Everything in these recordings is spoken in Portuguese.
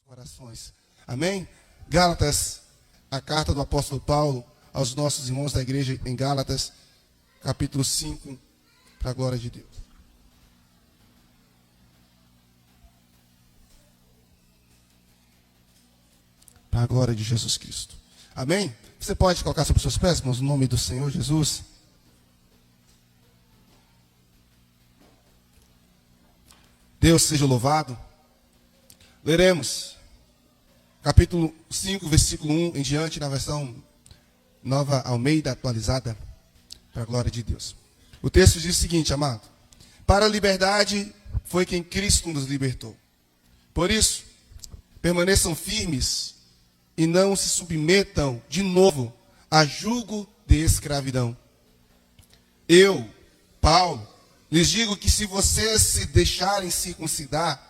Corações. Amém? Gálatas, a carta do apóstolo Paulo aos nossos irmãos da igreja em Gálatas, capítulo 5, para a glória de Deus. Para a glória de Jesus Cristo. Amém? Você pode colocar sobre os seus pés, irmãos, no nome do Senhor Jesus. Deus seja louvado. Leremos capítulo 5, versículo 1 em diante, na versão Nova Almeida atualizada, para a glória de Deus. O texto diz o seguinte, amado: para a liberdade foi quem Cristo nos libertou. Por isso, permaneçam firmes e não se submetam de novo a jugo de escravidão. Eu, Paulo, lhes digo que se vocês se deixarem circuncidar,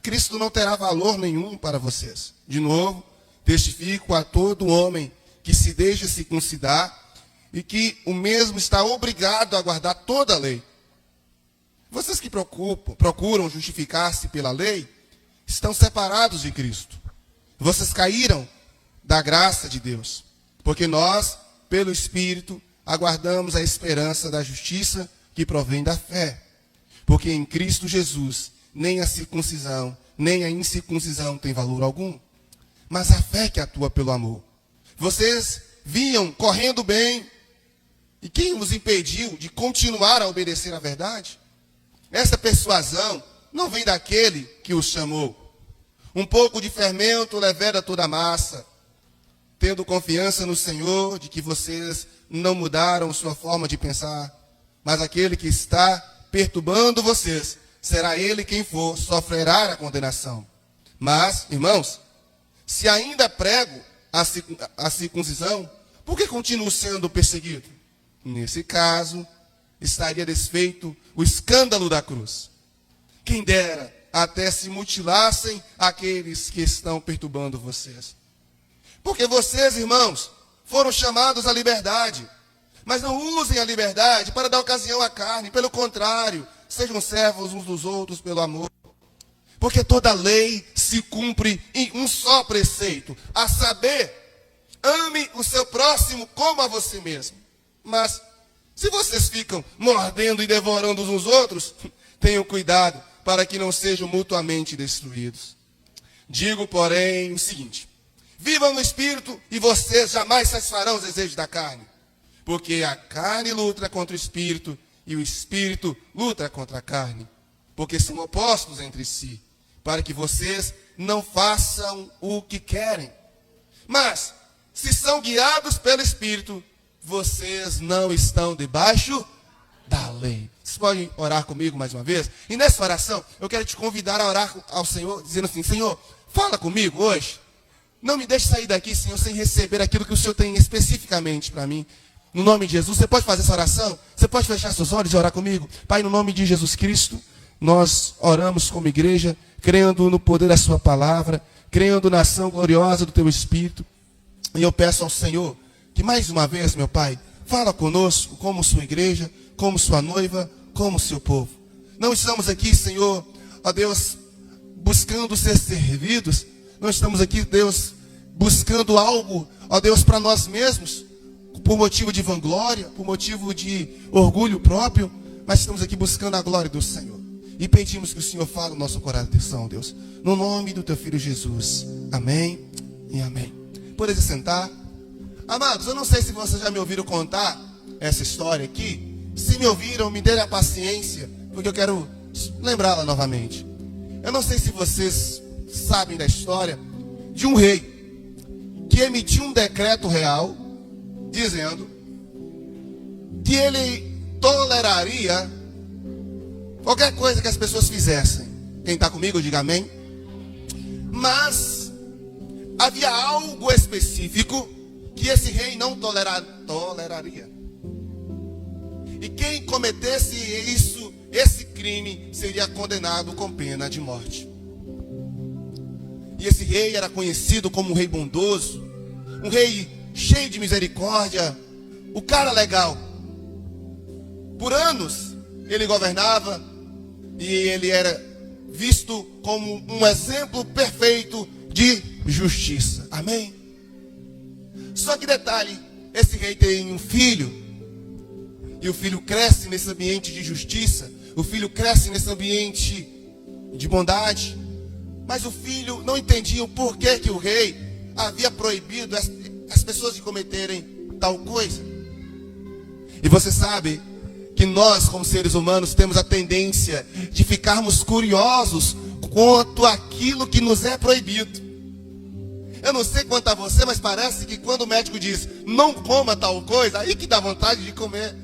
Cristo não terá valor nenhum para vocês. De novo, testifico a todo homem que se deixa circuncidar e que o mesmo está obrigado a guardar toda a lei. Vocês que procuram justificar-se pela lei, estão separados de Cristo. Vocês caíram da graça de Deus, porque nós, pelo Espírito, aguardamos a esperança da justiça que provém da fé. Porque em Cristo Jesus, nem a circuncisão, nem a incircuncisão tem valor algum, mas a fé que atua pelo amor. Vocês vinham correndo bem, e quem os impediu de continuar a obedecer à verdade? Essa persuasão não vem daquele que os chamou. Um pouco de fermento leveda toda a massa. Tendo confiança no Senhor de que vocês não mudaram sua forma de pensar, mas aquele que está perturbando vocês, será ele quem for, sofrerá a condenação. Mas, irmãos, se ainda prego a circuncisão, por que continuo sendo perseguido? Nesse caso, estaria desfeito o escândalo da cruz. Quem dera até se mutilassem aqueles que estão perturbando vocês. Porque vocês, irmãos, foram chamados à liberdade. Mas não usem a liberdade para dar ocasião à carne. Pelo contrário, sejam servos uns dos outros pelo amor. Porque toda lei se cumpre em um só preceito, a saber, ame o seu próximo como a você mesmo. Mas, se vocês ficam mordendo e devorando uns aos outros, tenham cuidado para que não sejam mutuamente destruídos. Digo, porém, o seguinte: vivam no Espírito e vocês jamais satisfarão os desejos da carne. Porque a carne luta contra o Espírito e o Espírito luta contra a carne. Porque são opostos entre si, para que vocês não façam o que querem. Mas, se são guiados pelo Espírito, vocês não estão debaixo da lei. Vocês podem orar comigo mais uma vez? E nessa oração, eu quero te convidar a orar ao Senhor, dizendo assim: Senhor, fala comigo hoje. Não me deixe sair daqui, Senhor, sem receber aquilo que o Senhor tem especificamente para mim. No nome de Jesus, você pode fazer essa oração? Você pode fechar seus olhos e orar comigo? Pai, no nome de Jesus Cristo, nós oramos como igreja, crendo no poder da sua palavra, crendo na ação gloriosa do teu Espírito. E eu peço ao Senhor que mais uma vez, meu Pai, fala conosco como sua igreja, como sua noiva, como seu povo. Não estamos aqui, Senhor, ó Deus, buscando ser servidos. Não estamos aqui, Deus, buscando algo, ó Deus, para nós mesmos, por motivo de vanglória, por motivo de orgulho próprio, mas estamos aqui buscando a glória do Senhor. E pedimos que o Senhor fale no nosso coração, Deus, no nome do teu Filho Jesus. Amém e amém. Pode se sentar. Amados, eu não sei se vocês já me ouviram contar essa história aqui. Se me ouviram, me dêem a paciência, porque eu quero lembrá-la novamente. Eu não sei se vocês sabem da história de um rei que emitiu um decreto real dizendo que ele toleraria qualquer coisa que as pessoas fizessem. Quem está comigo, diga amém. Mas havia algo específico que esse rei não toleraria. E quem cometesse isso, esse crime, seria condenado com pena de morte. E esse rei era conhecido como um rei bondoso, um rei cheio de misericórdia, o cara legal. Por anos ele governava e ele era visto como um exemplo perfeito de de justiça. Amém? Só que detalhe, esse rei tem um filho, e o filho cresce nesse ambiente de justiça, o filho cresce nesse ambiente de bondade, mas o filho não entendia o porquê que o rei havia proibido as pessoas de cometerem tal coisa. E você sabe que nós, como seres humanos, temos a tendência de ficarmos curiosos quanto àquilo que nos é proibido. Eu não sei quanto a você, mas parece que quando o médico diz não coma tal coisa, aí que dá vontade de comer.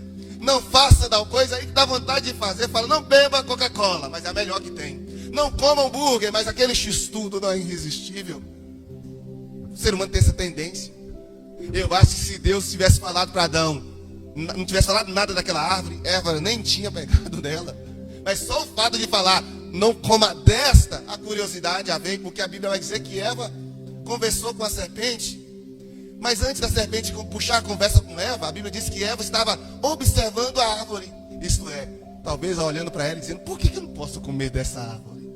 Não faça tal coisa, aí que dá vontade de fazer. Fala, não beba Coca-Cola, mas é a melhor que tem. Não coma hambúrguer, mas aquele x-tudo não é irresistível. O ser humano tem essa tendência. Eu acho que se Deus tivesse falado para Adão, não tivesse falado nada daquela árvore, Eva nem tinha pegado dela. Mas só o fato de falar, não coma desta, a curiosidade já vem, porque a Bíblia vai dizer que Eva conversou com a serpente. Mas antes da serpente puxar a conversa com Eva, a Bíblia diz que Eva estava observando a árvore. Isto é, talvez olhando para ela e dizendo, por que eu não posso comer dessa árvore?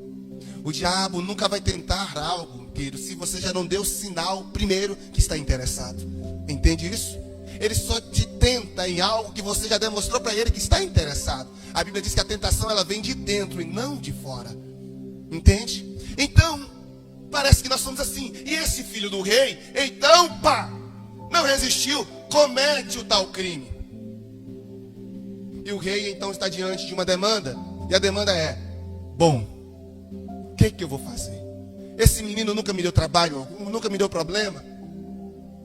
O diabo nunca vai tentar algo, querido, se você já não deu sinal primeiro que está interessado. Entende isso? Ele só te tenta em algo que você já demonstrou para ele que está interessado. A Bíblia diz que a tentação ela vem de dentro e não de fora. Entende? Então, parece que nós somos assim. E esse filho do rei, então, não resistiu, comete o tal crime. E o rei então está diante de uma demanda. E a demanda é, bom, o que eu vou fazer? Esse menino nunca me deu trabalho, nunca me deu problema.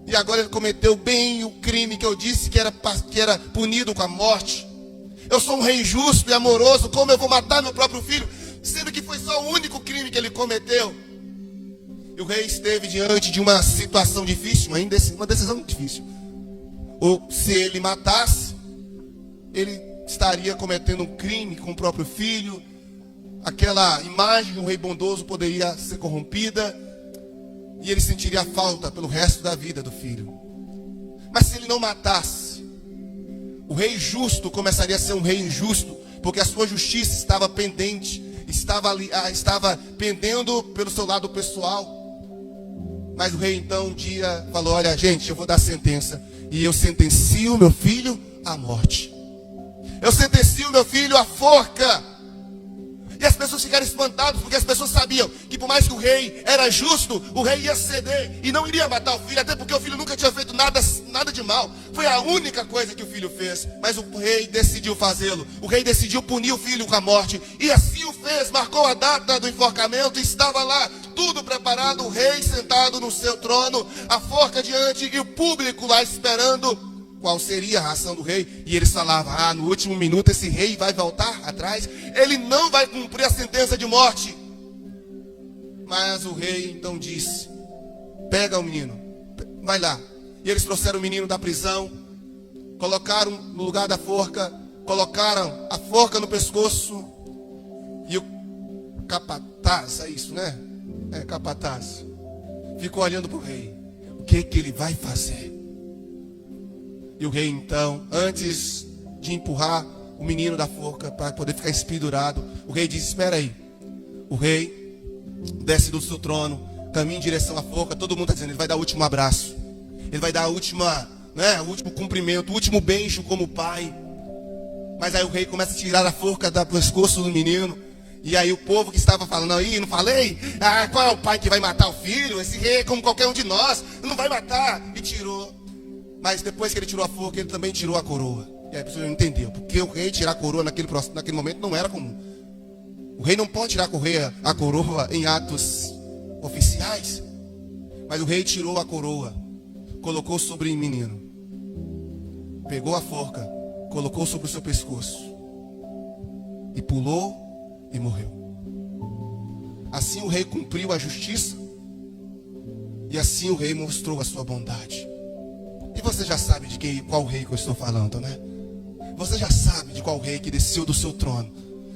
E agora ele cometeu bem o crime que eu disse que era punido com a morte. Eu sou um rei justo e amoroso, como eu vou matar meu próprio filho? Sendo que foi só o único crime que ele cometeu. E o rei esteve diante de uma situação difícil, uma decisão difícil. Ou se ele matasse, ele estaria cometendo um crime com o próprio filho. Aquela imagem de um rei bondoso poderia ser corrompida. E ele sentiria falta pelo resto da vida do filho. Mas se ele não matasse, o rei justo começaria a ser um rei injusto, porque a sua justiça estava pendente, estava pendendo pelo seu lado pessoal. Mas o rei então um dia falou, olha gente, eu vou dar sentença. E eu sentencio meu filho à morte. Eu sentencio meu filho à forca. E as pessoas ficaram espantadas, porque as pessoas sabiam que por mais que o rei era justo, o rei ia ceder e não iria matar o filho, até porque o filho nunca tinha feito nada de mal. Foi a única coisa que o filho fez, mas o rei decidiu fazê-lo. O rei decidiu punir o filho com a morte, e assim o fez, marcou a data do enforcamento, e estava lá, tudo preparado, o rei sentado no seu trono, a forca diante e o público lá esperando qual seria a ação do rei. E eles falavam, no último minuto esse rei vai voltar atrás, ele não vai cumprir a sentença de morte. Mas o rei então disse, pega o menino, vai lá. E eles trouxeram o menino da prisão, colocaram no lugar da forca, colocaram a forca no pescoço, e o capataz, é isso, né? É capataz, ficou olhando para o rei, o que ele vai fazer? E o rei então, antes de empurrar o menino da forca para poder ficar espendurado, o rei diz, espera aí. O rei desce do seu trono, caminha em direção à forca, todo mundo está dizendo, ele vai dar o último abraço. Ele vai dar o último cumprimento, o último beijo como pai. Mas aí o rei começa a tirar a forca do pescoço do menino. E aí o povo que estava falando, aí, não falei? Qual é o pai que vai matar o filho? Esse rei é como qualquer um de nós, não vai matar. E tirou. Mas depois que ele tirou a forca, ele também tirou a coroa. E aí a pessoa não entendeu, porque o rei tirar a coroa naquele momento não era comum. O rei não pode tirar a coroa em atos oficiais. Mas o rei tirou a coroa, colocou sobre o menino, pegou a forca, colocou sobre o seu pescoço, e pulou e morreu. Assim o rei cumpriu a justiça, e assim o rei mostrou a sua bondade. E você já sabe de qual rei que eu estou falando, né? Você já sabe de qual rei que desceu do seu trono,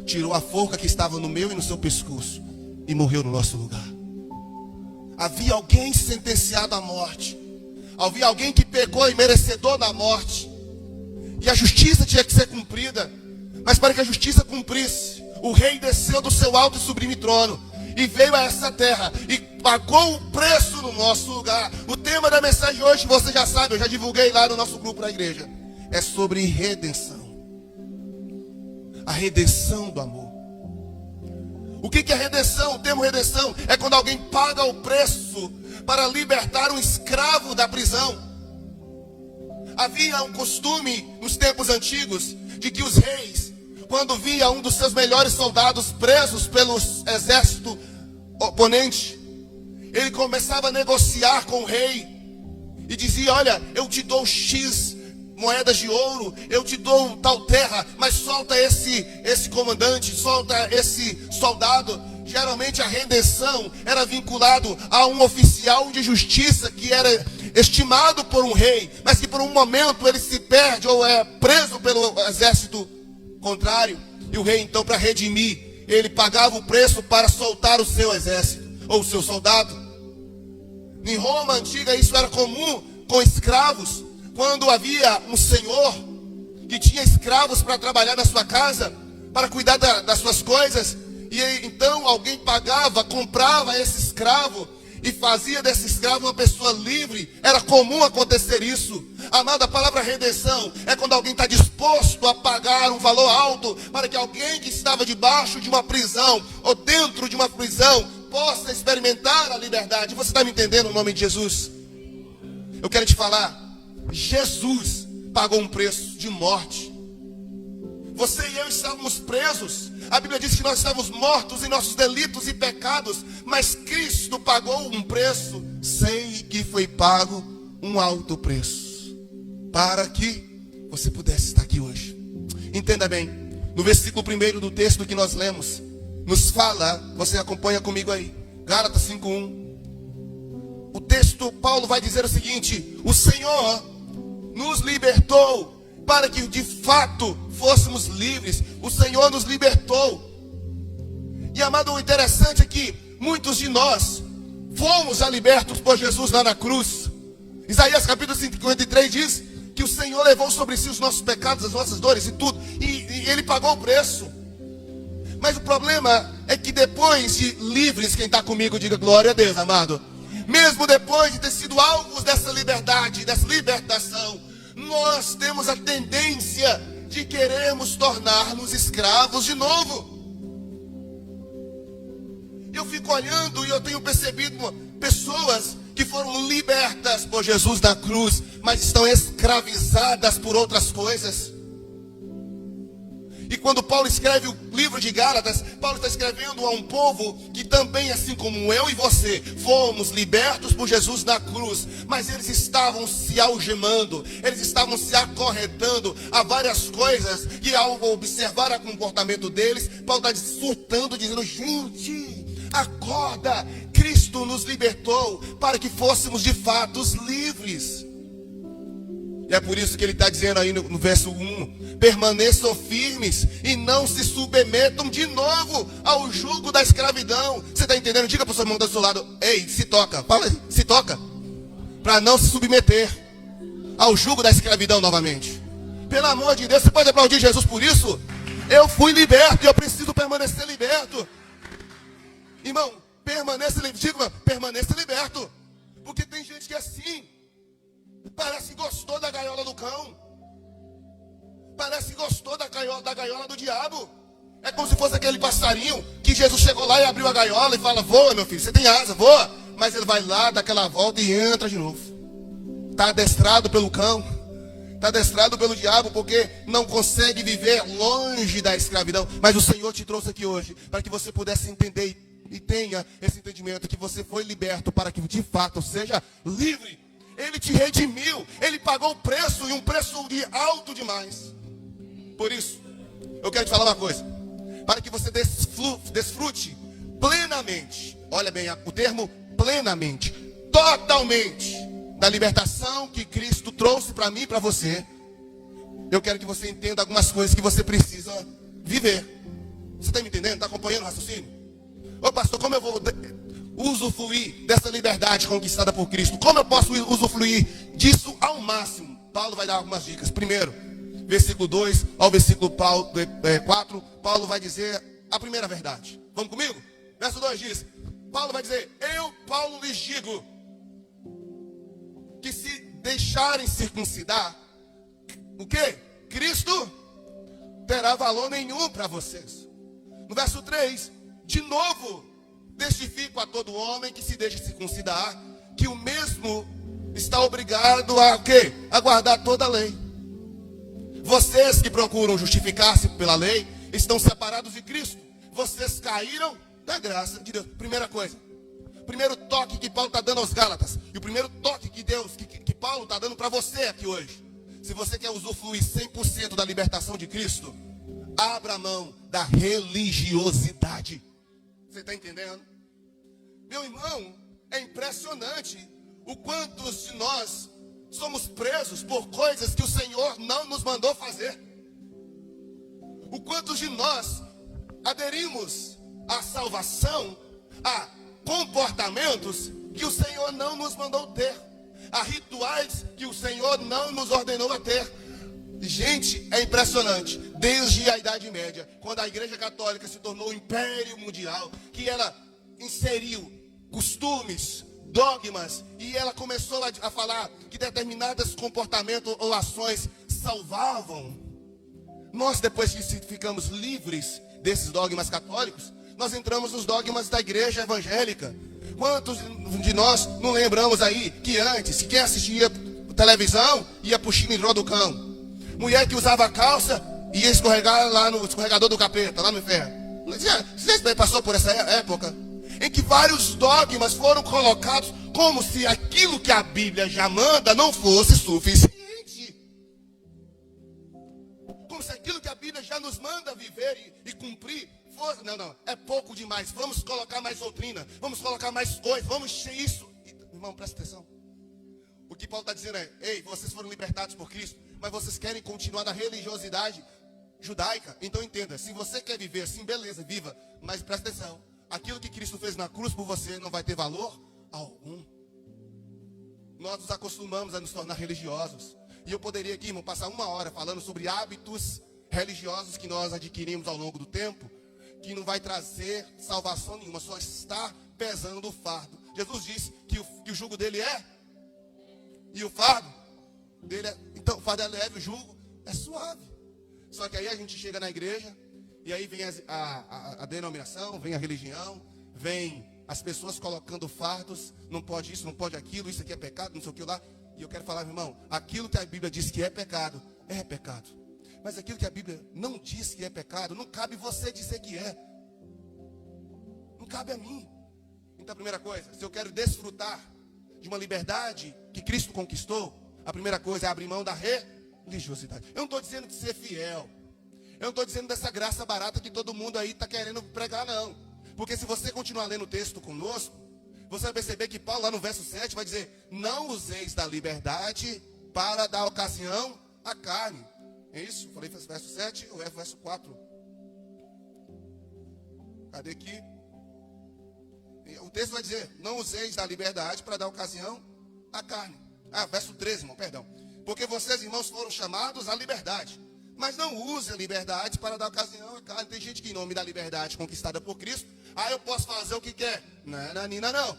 tirou a forca que estava no meu e no seu pescoço e morreu no nosso lugar. Havia alguém sentenciado à morte. Havia alguém que pecou e merecedor da morte. E a justiça tinha que ser cumprida. Mas para que a justiça cumprisse, o rei desceu do seu alto e sublime trono e veio a essa terra e pagou o preço no nosso lugar. O tema da mensagem hoje, você já sabe, eu já divulguei lá no nosso grupo da igreja. É sobre redenção. A redenção do amor. O que é redenção? O termo redenção é quando alguém paga o preço para libertar um escravo da prisão. Havia um costume nos tempos antigos de que os reis, quando via um dos seus melhores soldados presos pelo exército oponente, ele começava a negociar com o rei e dizia: olha, eu te dou X moedas de ouro, eu te dou tal terra, mas solta esse comandante, solta esse soldado. Geralmente a redenção era vinculado a um oficial de justiça que era estimado por um rei, mas que por um momento ele se perde ou é preso pelo exército contrário. E o rei então, para redimir, ele pagava o preço para soltar o seu exército ou o seu soldado. Em Roma antiga isso era comum com escravos. Quando havia um senhor que tinha escravos para trabalhar na sua casa, para cuidar das suas coisas, e então alguém pagava, comprava esse escravo e fazia desse escravo uma pessoa livre. Era comum acontecer isso. Amado, a palavra redenção é quando alguém está disposto a pagar um valor alto para que alguém que estava debaixo de uma prisão ou dentro de uma prisão possa experimentar a liberdade. Você está me entendendo no nome de Jesus? Eu quero te falar, Jesus pagou um preço de morte. Você e eu estávamos presos. A Bíblia diz que nós estávamos mortos em nossos delitos e pecados, mas Cristo pagou um preço. Sei que foi pago um alto preço para que você pudesse estar aqui hoje. Entenda bem, no versículo 1 do texto que nós lemos, nos fala, você acompanha comigo aí, Gálatas 5:1. O texto, Paulo vai dizer o seguinte: o Senhor nos libertou para que de fato fôssemos livres. O Senhor nos libertou. E amado, o interessante é que muitos de nós fomos já libertos por Jesus lá na cruz. Isaías capítulo 53 diz que o Senhor levou sobre si os nossos pecados, as nossas dores e tudo, e Ele pagou o preço. Mas o problema é que depois de livres, quem está comigo diga glória a Deus, amado. Mesmo depois de ter sido alvos dessa liberdade, dessa libertação, nós temos a tendência de querermos tornar-nos escravos de novo. Eu fico olhando e eu tenho percebido pessoas que foram libertas por Jesus na cruz, mas estão escravizadas por outras coisas. E quando Paulo escreve o livro de Gálatas, Paulo está escrevendo a um povo que também, assim como eu e você, fomos libertos por Jesus na cruz, mas eles estavam se algemando, eles estavam se acorrentando a várias coisas, e ao observar o comportamento deles, Paulo está surtando, dizendo: gente, acorda, Cristo nos libertou para que fôssemos de fato livres. E é por isso que ele está dizendo aí no verso 1: permaneçam firmes e não se submetam de novo ao jugo da escravidão. Você está entendendo? Diga para o seu irmão do seu lado: ei, se toca, fala aí, se toca, para não se submeter ao jugo da escravidão novamente. Pelo amor de Deus, você pode aplaudir Jesus por isso? Eu fui liberto e eu preciso permanecer liberto. Irmão, permaneça liberto, porque tem gente que é assim. Parece que gostou da gaiola do cão. Parece que gostou da gaiola do diabo. É como se fosse aquele passarinho que Jesus chegou lá e abriu a gaiola e fala: voa, meu filho, você tem asa, voa. Mas ele vai lá, dá aquela volta e entra de novo. Está adestrado pelo cão, está adestrado pelo diabo, porque não consegue viver longe da escravidão. Mas o Senhor te trouxe aqui hoje para que você pudesse entender e tenha esse entendimento que você foi liberto para que de fato seja livre. Ele te redimiu, Ele pagou o preço, e um preço alto demais. Por isso, eu quero te falar uma coisa: para que você desfrute plenamente, olha bem o termo plenamente, totalmente, da libertação que Cristo trouxe para mim e para você, eu quero que você entenda algumas coisas que você precisa viver. Você está me entendendo? Está acompanhando o raciocínio? Ô pastor, como eu vou usufruir dessa liberdade conquistada por Cristo? Como eu posso usufruir disso ao máximo? Paulo vai dar algumas dicas. Primeiro, versículo 2 ao versículo 4, Paulo vai dizer a primeira verdade. Vamos comigo? Verso 2 diz: Paulo vai dizer: eu, Paulo, lhes digo que se deixarem circuncidar, o quê? Cristo terá valor nenhum para vocês. No verso 3, de novo, testifico a todo homem que se deixa circuncidar, que o mesmo está obrigado a o quê? A guardar toda a lei. Vocês que procuram justificar-se pela lei, estão separados de Cristo. Vocês caíram da graça de Deus. Primeira coisa, primeiro toque que Paulo está dando aos Gálatas, e o primeiro toque que Paulo está dando para você aqui hoje. Se você quer usufruir 100% da libertação de Cristo, abra mão da religiosidade. Você está entendendo? Meu irmão, é impressionante o quantos de nós somos presos por coisas que o Senhor não nos mandou fazer. O quantos de nós aderimos à salvação, a comportamentos que o Senhor não nos mandou ter, a rituais que o Senhor não nos ordenou a ter. Gente, é impressionante. Desde a Idade Média, quando a Igreja Católica se tornou o império mundial, que ela inseriu costumes, dogmas, e ela começou a falar que determinados comportamentos ou ações salvavam. Nós, depois que ficamos livres desses dogmas católicos, nós entramos nos dogmas da igreja evangélica. Quantos de nós não lembramos aí que antes, quem assistia televisão ia pro xilindró do cão? Mulher que usava calça ia escorregar lá no escorregador do capeta, lá no inferno. Você passou por essa época em que vários dogmas foram colocados como se aquilo que a Bíblia já manda não fosse suficiente. Como se aquilo que a Bíblia já nos manda viver e cumprir fosse... Não, é pouco demais. Vamos colocar mais doutrina, vamos colocar mais coisas, vamos encher isso. Irmão, presta atenção. O que Paulo está dizendo é: ei, vocês foram libertados por Cristo, mas vocês querem continuar na religiosidade judaica. Então entenda, se você quer viver assim, beleza, viva. Mas presta atenção, aquilo que Cristo fez na cruz por você não vai ter valor algum. Nós nos acostumamos a nos tornar religiosos. E eu poderia aqui, irmão, passar 1 hora falando sobre hábitos religiosos que nós adquirimos ao longo do tempo, que não vai trazer salvação nenhuma, só está pesando o fardo. Jesus disse que o jugo dele é, e o fardo dele é, então o fardo é leve, o jugo é suave. Só que aí a gente chega na igreja, e aí vem a denominação, vem a religião, vem as pessoas colocando fardos, não pode isso, não pode aquilo, isso aqui é pecado, não sei o que lá. E eu quero falar, meu irmão, aquilo que a Bíblia diz que é pecado. Mas aquilo que a Bíblia não diz que é pecado, não cabe você dizer que é. Não cabe a mim. Então a primeira coisa, se eu quero desfrutar de uma liberdade que Cristo conquistou, a primeira coisa é abrir mão da religiosidade. Eu não estou dizendo de ser fiel. Eu não estou dizendo dessa graça barata que todo mundo aí está querendo pregar, não. Porque se você continuar lendo o texto conosco, você vai perceber que Paulo lá no verso 7 vai dizer: não useis da liberdade para dar ocasião à carne. É isso? Falei verso 7 ou é verso 4? Cadê aqui? O texto vai dizer: não useis da liberdade para dar ocasião à carne. Verso 13, irmão, perdão. Porque vocês, irmãos, foram chamados à liberdade. Mas não use a liberdade para dar ocasião à carne. Tem gente que, em nome da liberdade conquistada por Cristo, eu posso fazer o que quer. Não.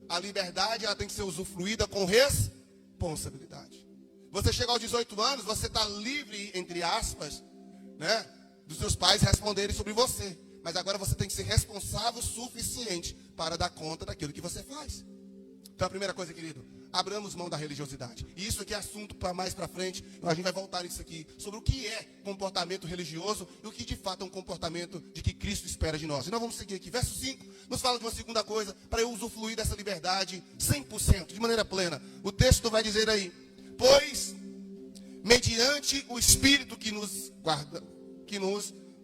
A liberdade, ela tem que ser usufruída com responsabilidade. Você chega aos 18 anos, você está livre, entre aspas, né, dos seus pais responderem sobre você. Mas agora você tem que ser responsável o suficiente para dar conta daquilo que você faz. Então a primeira coisa, querido, abramos mão da religiosidade. E isso aqui é assunto para mais para frente. A gente vai voltar nisso aqui, sobre o que é comportamento religioso e o que de fato é um comportamento de que Cristo espera de nós. E nós vamos seguir aqui. Verso 5 nos fala de uma segunda coisa, para eu usufruir dessa liberdade 100%, de maneira plena. O texto vai dizer aí: pois, mediante o Espírito que nos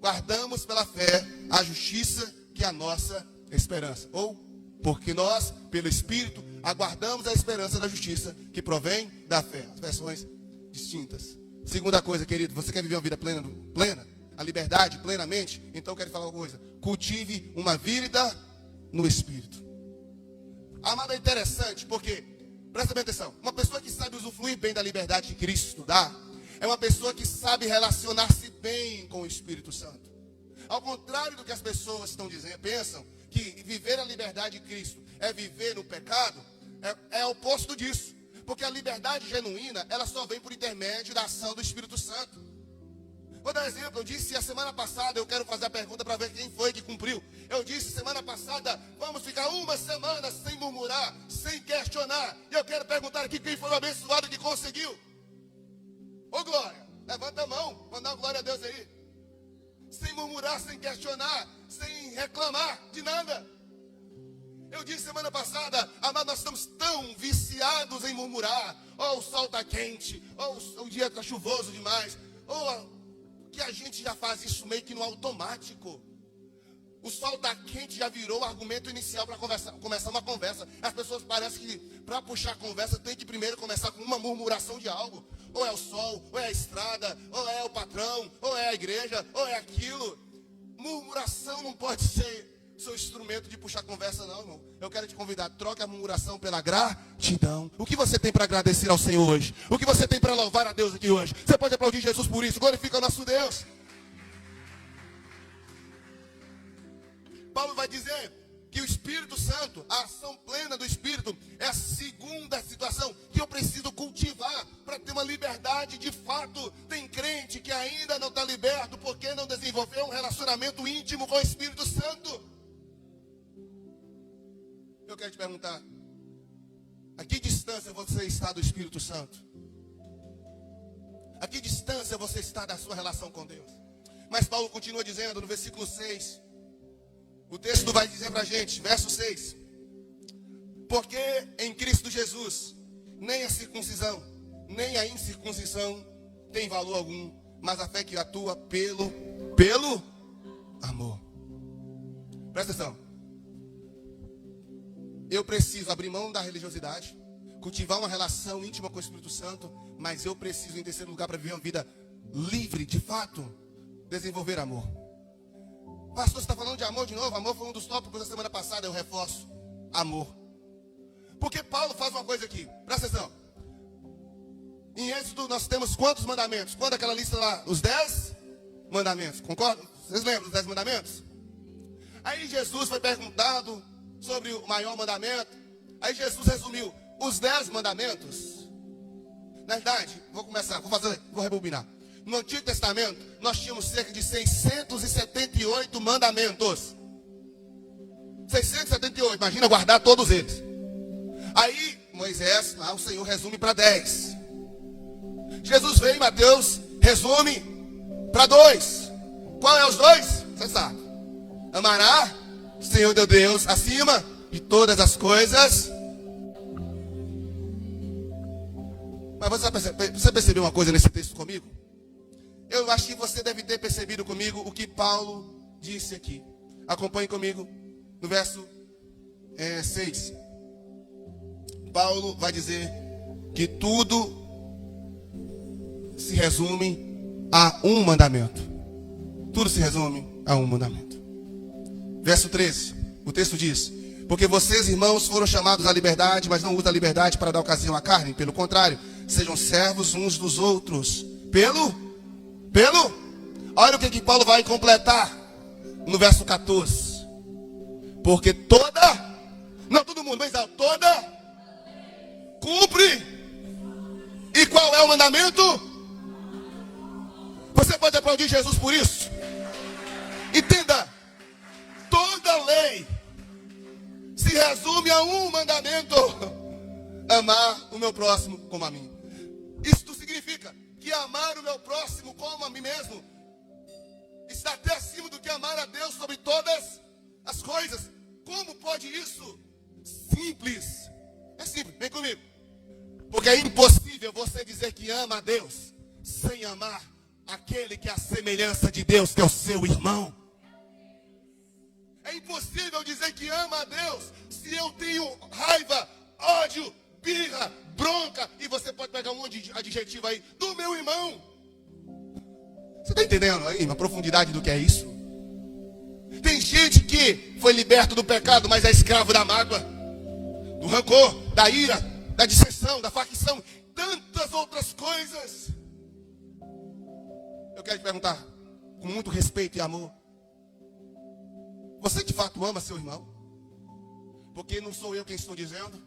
guardamos pela fé, a justiça que é a nossa esperança. Ou, porque nós, pelo Espírito, aguardamos a esperança da justiça que provém da fé. As versões distintas. Segunda coisa, querido, você quer viver uma vida plena? A liberdade plenamente? Então eu quero falar uma coisa: cultive uma vida no Espírito. Amado, é interessante porque, presta bem atenção, uma pessoa que sabe usufruir bem da liberdade que Cristo dá, é uma pessoa que sabe relacionar-se bem com o Espírito Santo. Ao contrário do que as pessoas estão dizendo, pensam que viver a liberdade de Cristo é viver no pecado, é o oposto disso. Porque a liberdade genuína, ela só vem por intermédio da ação do Espírito Santo. Vou dar um exemplo. Eu disse a semana passada, eu quero fazer a pergunta para ver quem foi que cumpriu. Eu disse semana passada, vamos ficar uma semana sem murmurar, sem questionar. E eu quero perguntar aqui quem foi o abençoado que conseguiu. Ô glória, levanta a mão, manda uma glória a Deus aí. Sem murmurar, sem questionar, sem reclamar de nada. Eu disse semana passada, amado, nós estamos tão viciados em murmurar. O sol está quente, o dia está chuvoso demais, que a gente já faz isso meio que no automático. O sol está quente já virou o argumento inicial para começar uma conversa. As pessoas parecem que para puxar a conversa tem que primeiro começar com uma murmuração de algo. Ou é o sol, ou é a estrada, ou é o patrão, ou é a igreja, ou é aquilo. Murmuração não pode ser seu instrumento de puxar conversa, não, irmão. Eu quero te convidar, troque a murmuração pela gratidão. O que você tem para agradecer ao Senhor hoje? O que você tem para louvar a Deus aqui hoje? Você pode aplaudir Jesus por isso. Glorifica o nosso Deus. Paulo vai dizer que o Espírito Santo, a ação plena do Espírito, é a segunda situação que eu preciso cultivar para ter uma liberdade de fato. Tem crente que ainda não está liberto porque não desenvolveu um relacionamento íntimo com o Espírito Santo. Eu quero te perguntar, a que distância você está do Espírito Santo? A que distância você está da sua relação com Deus? Mas Paulo continua dizendo no versículo 6, o texto vai dizer para a gente, verso 6, porque em Cristo Jesus, nem a circuncisão, nem a incircuncisão tem valor algum, mas a fé que atua pelo amor. Presta atenção. Eu preciso abrir mão da religiosidade, cultivar uma relação íntima com o Espírito Santo, mas eu preciso, em terceiro lugar, para viver uma vida livre, de fato, desenvolver amor. Pastor, você está falando de amor de novo? Amor foi um dos tópicos da semana passada, eu reforço. Amor. Porque Paulo faz uma coisa aqui, presta atenção. Em Êxodo nós temos quantos mandamentos? Quando aquela lista lá? Os 10 mandamentos, concordam? Vocês lembram dos 10 mandamentos? Aí Jesus foi perguntado sobre o maior mandamento. Aí Jesus resumiu os 10 mandamentos. Na verdade, vou rebobinar. No Antigo Testamento, nós tínhamos cerca de 678 mandamentos. 678, imagina guardar todos eles. Aí, Moisés, lá o Senhor resume para 10. Jesus veio em Mateus, resume para 2. Qual é os 2? Você sabe. Amará o Senhor teu Deus acima de todas as coisas. Mas você percebeu uma coisa nesse texto comigo? Eu acho que você deve ter percebido comigo o que Paulo disse aqui. Acompanhe comigo no verso 6. Paulo vai dizer que tudo se resume a um mandamento. Tudo se resume a um mandamento. Verso 13, o texto diz: porque vocês, irmãos, foram chamados à liberdade, mas não usam a liberdade para dar ocasião à carne. Pelo contrário, sejam servos uns dos outros. Olha o que Paulo vai completar no verso 14. Porque não todo mundo, mas toda cumpre. E qual é o mandamento? Você pode aplaudir Jesus por isso? Entenda, toda lei se resume a um mandamento: amar o meu próximo como a mim. Isto significa que amar o meu próximo como a mim mesmo está até acima do que amar a Deus sobre todas as coisas. Como pode isso? Simples. É simples, vem comigo. Porque é impossível você dizer que ama a Deus sem amar aquele que é a semelhança de Deus, que é o seu irmão. É impossível dizer que ama a Deus se eu tenho raiva, ódio, birra, bronca, e você pode pegar um monte de adjetivo aí, do meu irmão. Você está entendendo aí a profundidade do que é isso? Tem gente que foi liberto do pecado, mas é escravo da mágoa, do rancor, da ira, da dissensão, da facção, tantas outras coisas. Eu quero te perguntar, com muito respeito e amor, Você de fato ama seu irmão? Porque não sou eu quem estou dizendo,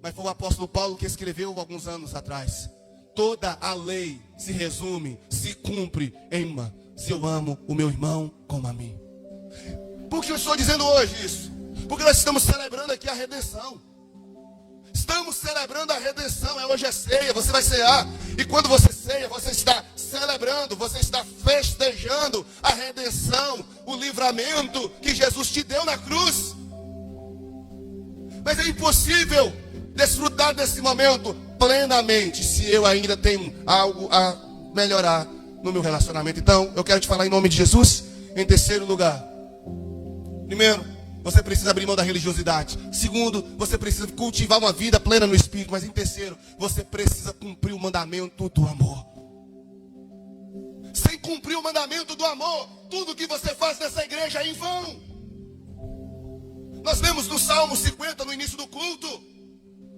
mas foi o apóstolo Paulo que escreveu alguns anos atrás. Toda a lei se resume, se cumpre em uma: se eu amo o meu irmão como a mim. Por que eu estou dizendo hoje isso? Porque nós estamos celebrando aqui a redenção. Estamos celebrando a redenção. Hoje é ceia, você vai cear. E quando você ceia, você está celebrando, você está festejando a redenção, o livramento que Jesus te deu na cruz. Mas é impossível desfrutar desse momento plenamente se eu ainda tenho algo a melhorar no meu relacionamento. Então, eu quero te falar em nome de Jesus. Em terceiro lugar, primeiro, você precisa abrir mão da religiosidade. Segundo, você precisa cultivar uma vida plena no Espírito. Mas em terceiro, você precisa cumprir o mandamento do amor. Sem cumprir o mandamento do amor, tudo que você faz nessa igreja é em vão. Nós lemos no Salmo 50, no início do culto,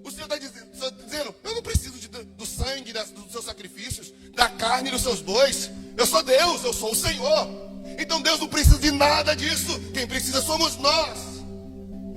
o Senhor está dizendo: eu não preciso do sangue dos seus sacrifícios, da carne dos seus bois. Eu sou Deus, eu sou o Senhor. Então Deus não precisa de nada disso. Quem precisa somos nós.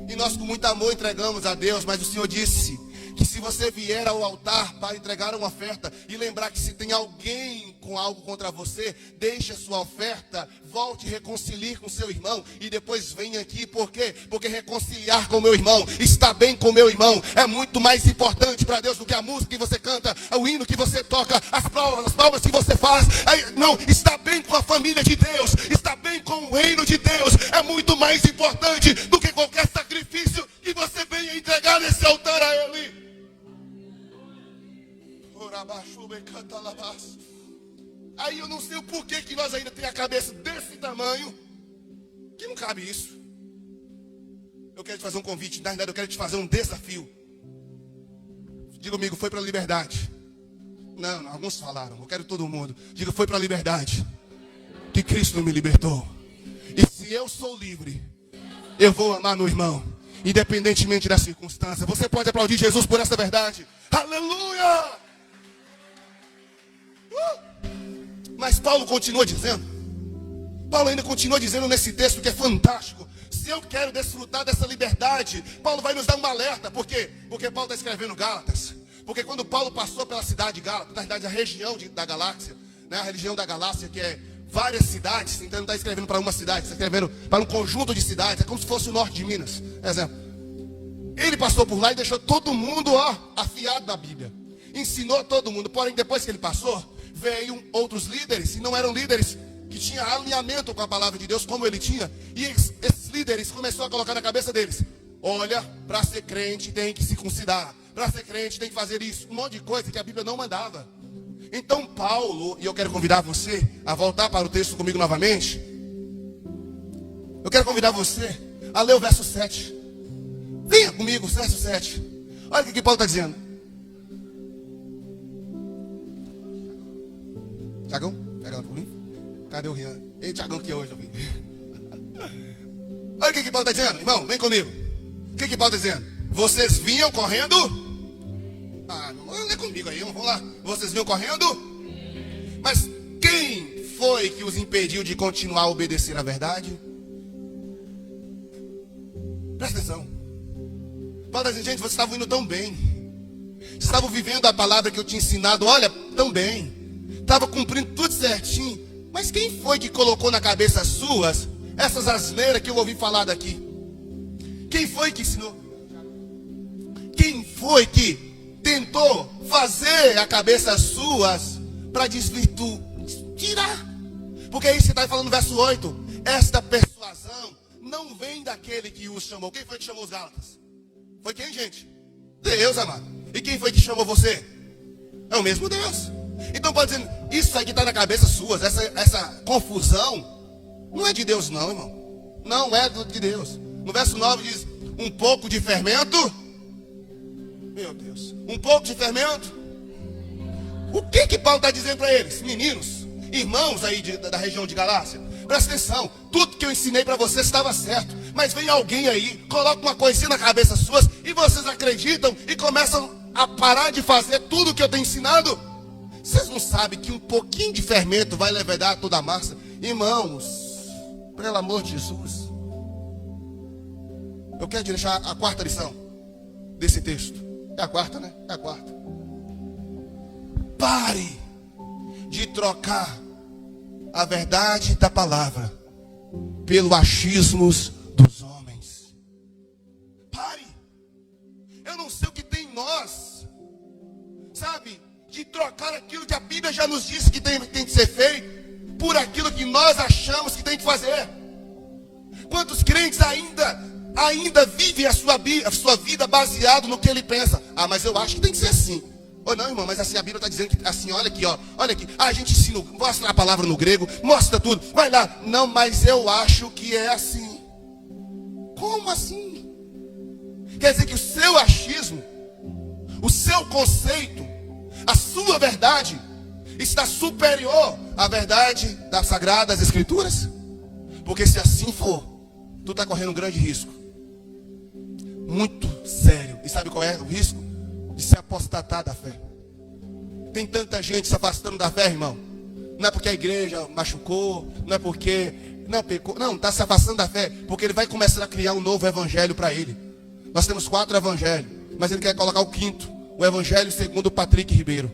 E nós com muito amor entregamos a Deus. Mas o Senhor disse que se você vier ao altar para entregar uma oferta e lembrar que se tem alguém com algo contra você, deixe a sua oferta, volte e reconcilie com seu irmão e depois venha aqui. Por quê? Porque reconciliar com o meu irmão, estar bem com o meu irmão, é muito mais importante para Deus do que a música que você canta, o hino que você toca, as palmas que você faz. Não, estar bem com a família de Deus, estar bem com o reino de Deus é muito mais importante do que qualquer sacrifício que você venha entregar nesse altar a Ele. Aí eu não sei o porquê que nós ainda temos a cabeça desse tamanho, que não cabe isso. Eu quero te fazer um convite, na verdade eu quero te fazer um desafio. Diga comigo: foi para a liberdade. Não, alguns falaram, eu quero todo mundo. Diga: foi para a liberdade que Cristo me libertou. E se eu sou livre, eu vou amar meu irmão, independentemente da circunstância. Você pode aplaudir Jesus por essa verdade? Aleluia! Mas Paulo continua dizendo, Paulo ainda continua dizendo nesse texto que é fantástico: se eu quero desfrutar dessa liberdade, Paulo vai nos dar um alerta. Por quê? Porque Paulo está escrevendo Gálatas. Porque quando Paulo passou pela cidade de Gálatas, na verdade a região da galáxia, né, a região da galáxia, que é várias cidades, então não está escrevendo para uma cidade, está escrevendo para um conjunto de cidades, é como se fosse o norte de Minas, exemplo. Ele passou por lá e deixou todo mundo afiado na Bíblia, ensinou todo mundo. Porém, depois que ele passou, veio outros líderes, e não eram líderes que tinham alinhamento com a palavra de Deus como ele tinha. E esses líderes começaram a colocar na cabeça deles: olha, para ser crente tem que se circuncidar, para ser crente tem que fazer isso, um monte de coisa que a Bíblia não mandava. Então Paulo, e eu quero convidar você a voltar para o texto comigo novamente. Eu quero convidar você a ler o verso 7. Venha comigo, verso 7. Olha o que Paulo está dizendo. Tiagão, pega ela por mim. Cadê o Rian? Ei, Tiagão, que é hoje, eu vim. Olha o que Paulo está dizendo, irmão, vem comigo. O que Paulo está dizendo? Vocês vinham correndo? Não lê comigo aí, vamos lá. Vocês vinham correndo? Mas quem foi que os impediu de continuar a obedecer à verdade? Presta atenção. Paulo está dizendo: gente, vocês estavam indo tão bem. Vocês estavam vivendo a palavra que eu tinha ensinado, olha, tão bem. Estava cumprindo tudo certinho. Mas quem foi que colocou na cabeça suas essas asneiras que eu ouvi falar daqui? Quem foi que ensinou? Quem foi que tentou fazer a cabeça suas para desvirtuar, tirar? Porque aí você está falando no verso 8: esta persuasão não vem daquele que os chamou. Quem foi que chamou os Gálatas? Foi quem, gente? Deus, amado. E quem foi que chamou você? É o mesmo Deus. Então pode dizer: isso aí que está na cabeça suas, essa confusão, não é de Deus não, irmão. Não é de Deus. No verso 9 diz: um pouco de fermento. Meu Deus, um pouco de fermento. O que Paulo está dizendo para eles? Meninos, irmãos aí da região de Galácia, presta atenção. Tudo que eu ensinei para vocês estava certo. Mas vem alguém aí, coloca uma coisinha na cabeça suas, e vocês acreditam e começam a parar de fazer tudo que eu tenho ensinado. Vocês não sabem que um pouquinho de fermento vai levedar toda a massa? Irmãos, pelo amor de Jesus, Eu quero deixar a quarta lição desse texto. É a quarta, né? É a quarta. Pare de trocar a verdade da palavra pelo achismos dos homens. Pare. Eu não sei o que tem em nós, sabe, de trocar aquilo que a Bíblia já nos disse que tem que ser feito por aquilo que nós achamos que tem que fazer. Quantos crentes ainda vivem a sua vida baseado no que ele pensa? Ah, mas eu acho que tem que ser assim. Ou não, irmão, mas assim a Bíblia está dizendo que assim, olha aqui, ó, olha aqui. Ah, a gente ensina, mostra a palavra no grego, mostra tudo, vai lá. Não, mas eu acho que é assim. Como assim? Quer dizer que o seu achismo, o seu conceito, a sua verdade está superior à verdade das Sagradas Escrituras? Porque se assim for, tu está correndo um grande risco, muito sério. E sabe qual é o risco? De se apostatar da fé. Tem tanta gente se afastando da fé, irmão. Não é porque a igreja machucou, não é porque não pecou, não, está se afastando da fé, porque ele vai começar a criar um novo evangelho para ele. Nós temos 4 evangelhos, mas ele quer colocar o 5º, o evangelho segundo Patrick Ribeiro.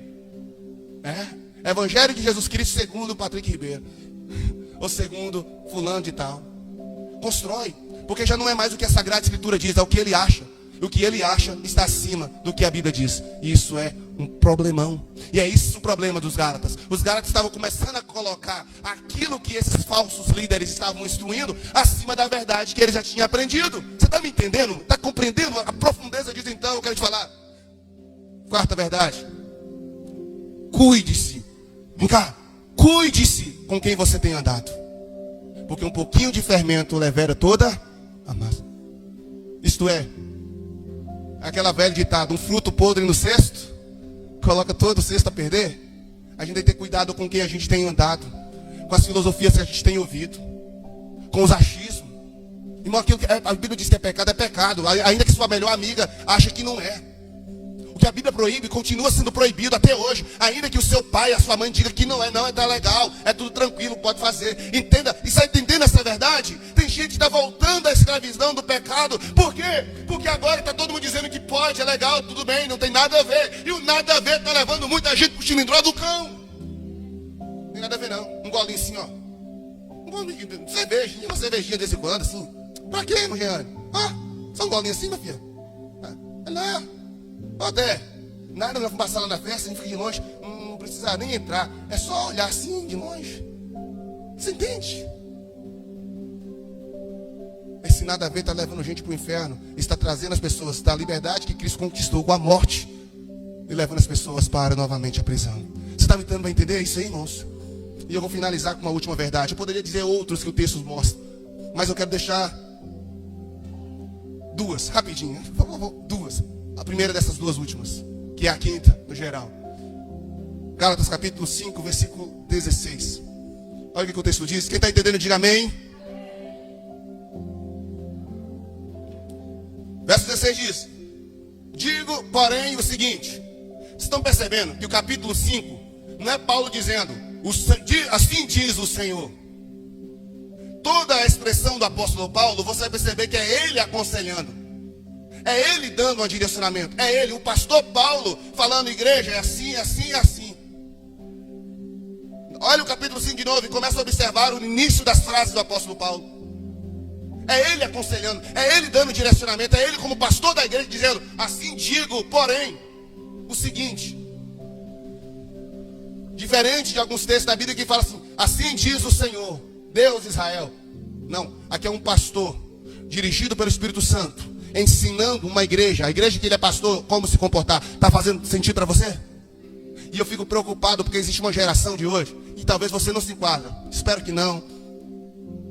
Evangelho de Jesus Cristo segundo Patrick Ribeiro, ou segundo fulano de tal. Constrói, porque já não é mais o que a Sagrada Escritura diz, é o que ele acha. O que ele acha está acima do que a Bíblia diz. E isso é um problemão. E é isso o problema dos Gálatas. Os Gálatas estavam começando a colocar aquilo que esses falsos líderes estavam instruindo acima da verdade que eles já tinham aprendido. Você está me entendendo? Está compreendendo a profundeza disso? Então eu quero te falar. Quarta verdade. Cuide-se. Vem cá. Cuide-se com quem você tem andado. Porque um pouquinho de fermento levera toda a massa. Isto é, aquela velha ditada, um fruto podre no cesto, coloca todo o cesto a perder. A gente tem que ter cuidado com quem a gente tem andado, com as filosofias que a gente tem ouvido, com os achismos. Irmão, aquilo que a Bíblia diz que é pecado, ainda que sua melhor amiga ache que não é. O que a Bíblia proíbe continua sendo proibido até hoje. Ainda que o seu pai, a sua mãe diga que não é, tá legal, é tudo tranquilo, pode fazer. Entenda, e está entendendo essa verdade? Tem gente que está voltando à escravidão do pecado. Por quê? Porque agora está todo mundo dizendo que pode, é legal, tudo bem, não tem nada a ver. E o nada a ver está levando muita gente para o cilindro do cão. Não tem nada a ver não. Um golinho assim, ó. Um golinho de cerveja, uma cervejinha de vez em quando, assim. Pra quê, irmão Jeane? Só um golinho assim, minha filha. Não. Até nada vai passar lá na festa, a gente fica de longe, não precisa nem entrar, é só olhar assim de longe. Você entende? Esse nada a ver está levando gente para o inferno, está trazendo as pessoas da liberdade que Cristo conquistou com a morte e levando as pessoas para novamente a prisão. Você está me dando para entender isso aí, irmãos? E eu vou finalizar com uma última verdade. Eu poderia dizer outros que o texto mostra, mas eu quero deixar duas, rapidinho, por favor, duas. A primeira dessas duas últimas, que é a quinta, no geral. Gálatas capítulo 5, versículo 16. Olha o que o texto diz. Quem está entendendo, diga amém. Verso 16 diz: digo, porém, o seguinte. Vocês estão percebendo que o capítulo 5 não é Paulo dizendo, assim diz o Senhor. Toda a expressão do apóstolo Paulo, você vai perceber que é ele aconselhando. É ele dando um direcionamento. É ele, o pastor Paulo, falando, igreja, é assim, assim, assim. Olha o capítulo 5 de novo e começa a observar o início das frases do apóstolo Paulo. É ele aconselhando, é ele dando direcionamento, é ele como pastor da igreja dizendo, assim digo, porém, o seguinte. Diferente de alguns textos da Bíblia que falam assim diz o Senhor, Deus de Israel. Não, aqui é um pastor, dirigido pelo Espírito Santo, ensinando uma igreja, a igreja que ele é pastor, como se comportar. Está fazendo sentido para você? E eu fico preocupado porque existe uma geração de hoje, e talvez você não se enquadra, espero que não,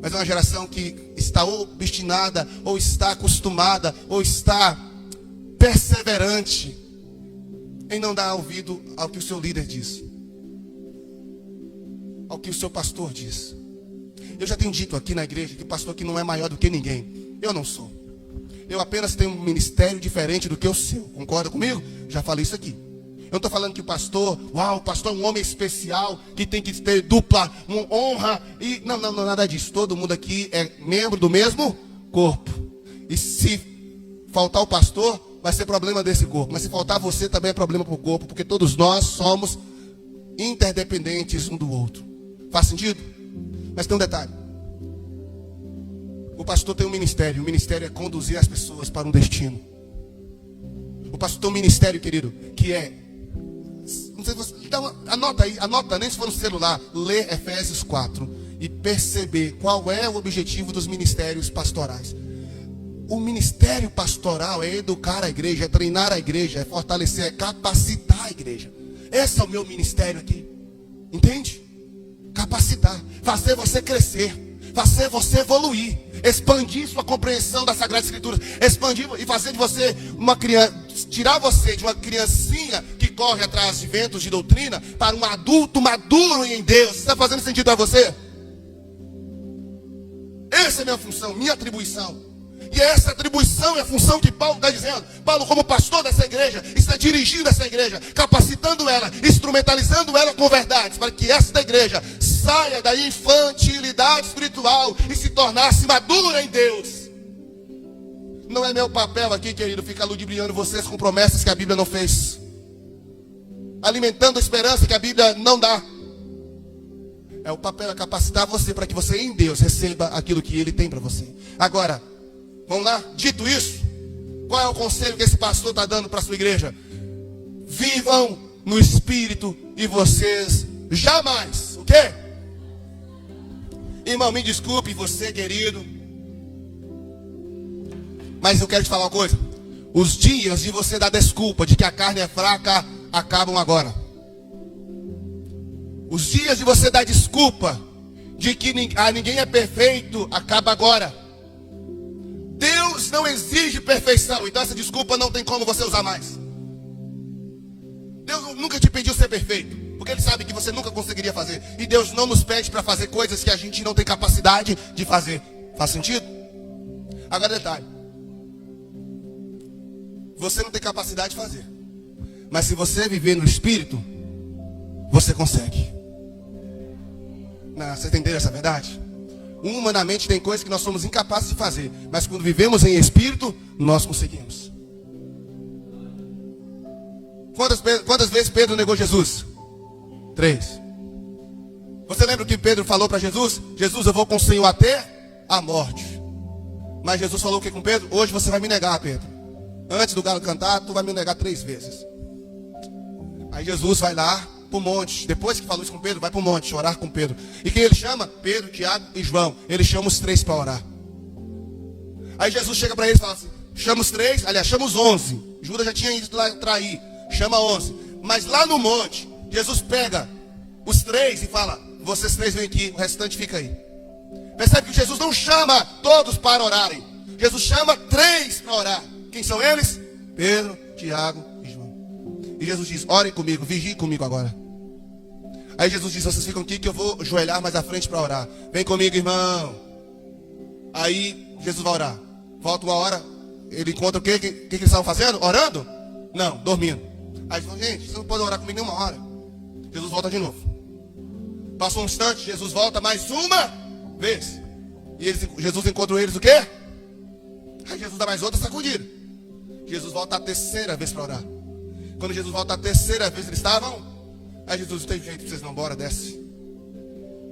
mas é uma geração que está obstinada, ou está acostumada, ou está perseverante em não dar ouvido ao que o seu líder diz, ao que o seu pastor diz. Eu já tenho dito aqui na igreja que o pastor aqui não é maior do que ninguém. Eu não sou. Eu apenas tenho um ministério diferente do que o seu. Concorda comigo? Já falei isso aqui. Eu não estou falando que o pastor é um homem especial, que tem que ter dupla honra. Não, nada disso. Todo mundo aqui é membro do mesmo corpo. E se faltar o pastor, vai ser problema desse corpo. Mas se faltar você, também é problema para o corpo. Porque todos nós somos interdependentes um do outro. Faz sentido? Mas tem um detalhe. O pastor tem um ministério. O ministério é conduzir as pessoas para um destino. O pastor tem um ministério, querido, que é... Não sei se você... Então, anota aí, anota, nem se for no celular. Lê Efésios 4 e perceber qual é o objetivo dos ministérios pastorais. O ministério pastoral é educar a igreja, é treinar a igreja, é fortalecer, é capacitar a igreja. Esse é o meu ministério aqui. Entende? Capacitar, fazer você crescer, fazer você evoluir, expandir sua compreensão das Sagradas Escrituras, expandir e fazer de você uma criança, tirar você de uma criancinha que corre atrás de ventos de doutrina para um adulto maduro em Deus. Está fazendo sentido para você? Essa é a minha função, minha atribuição. E essa atribuição é a função que Paulo está dizendo. Paulo, como pastor dessa igreja, está dirigindo essa igreja, capacitando ela, instrumentalizando ela com verdades, para que esta igreja saia da infantilidade espiritual e se tornasse madura em Deus. Não é meu papel aqui, querido, ficar ludibriando vocês com promessas que a Bíblia não fez, alimentando a esperança que a Bíblia não dá. É o papel, é capacitar você para que você em Deus receba aquilo que Ele tem para você. Agora, vamos lá? Dito isso, qual é o conselho que esse pastor está dando para a sua igreja? Vivam no Espírito e vocês jamais, o quê? Irmão, me desculpe você, querido, mas eu quero te falar uma coisa. Os dias de você dar desculpa de que a carne é fraca acabam agora. Os dias de você dar desculpa de que ninguém é perfeito acaba agora. Deus não exige perfeição, então essa desculpa não tem como você usar mais. Deus nunca te pediu ser perfeito, porque Ele sabe que você nunca conseguiria fazer. E Deus não nos pede para fazer coisas que a gente não tem capacidade de fazer. Faz sentido? Agora detalhe. Você não tem capacidade de fazer, mas se você viver no Espírito, você consegue. Não, você entendeu essa verdade? Humanamente tem coisas que nós somos incapazes de fazer, mas quando vivemos em Espírito, nós conseguimos. Quantas vezes Pedro negou Jesus? 3. Você lembra o que Pedro falou para Jesus? Jesus, eu vou com o Senhor até a morte. Mas Jesus falou o que com Pedro? Hoje você vai me negar, Pedro. Antes do galo cantar, tu vai me negar 3 vezes. Aí Jesus vai lá para o monte. Depois que falou isso com Pedro, vai para o monte orar com Pedro. E quem ele chama? Pedro, Tiago e João. Ele chama os 3 para orar. Aí Jesus chega para eles e fala assim: chama os 3, aliás, chama os 11. Judas já tinha ido lá trair. Chama 11. Mas lá no monte, Jesus pega os 3 e fala: vocês 3 vêm aqui, o restante fica aí. Percebe que Jesus não chama todos para orarem. Jesus chama 3 para orar. Quem são eles? Pedro, Tiago e João. E Jesus diz: orem comigo, vigiem comigo agora. Aí Jesus diz: vocês ficam aqui que eu vou ajoelhar mais à frente para orar. Vem comigo, irmão. Aí Jesus vai orar. Volta uma hora, ele encontra o quê? O que eles estavam fazendo? Orando? Não, dormindo. Aí ele falou: gente, vocês não podem orar comigo nenhuma hora. Jesus volta de novo. Passa um instante, Jesus volta mais uma vez. E Jesus encontra eles o quê? Aí Jesus dá mais outra sacudida. Jesus volta a 3ª vez para orar. Quando Jesus volta a 3ª vez, eles estavam. Aí Jesus: tem jeito, vocês não, bora, desce.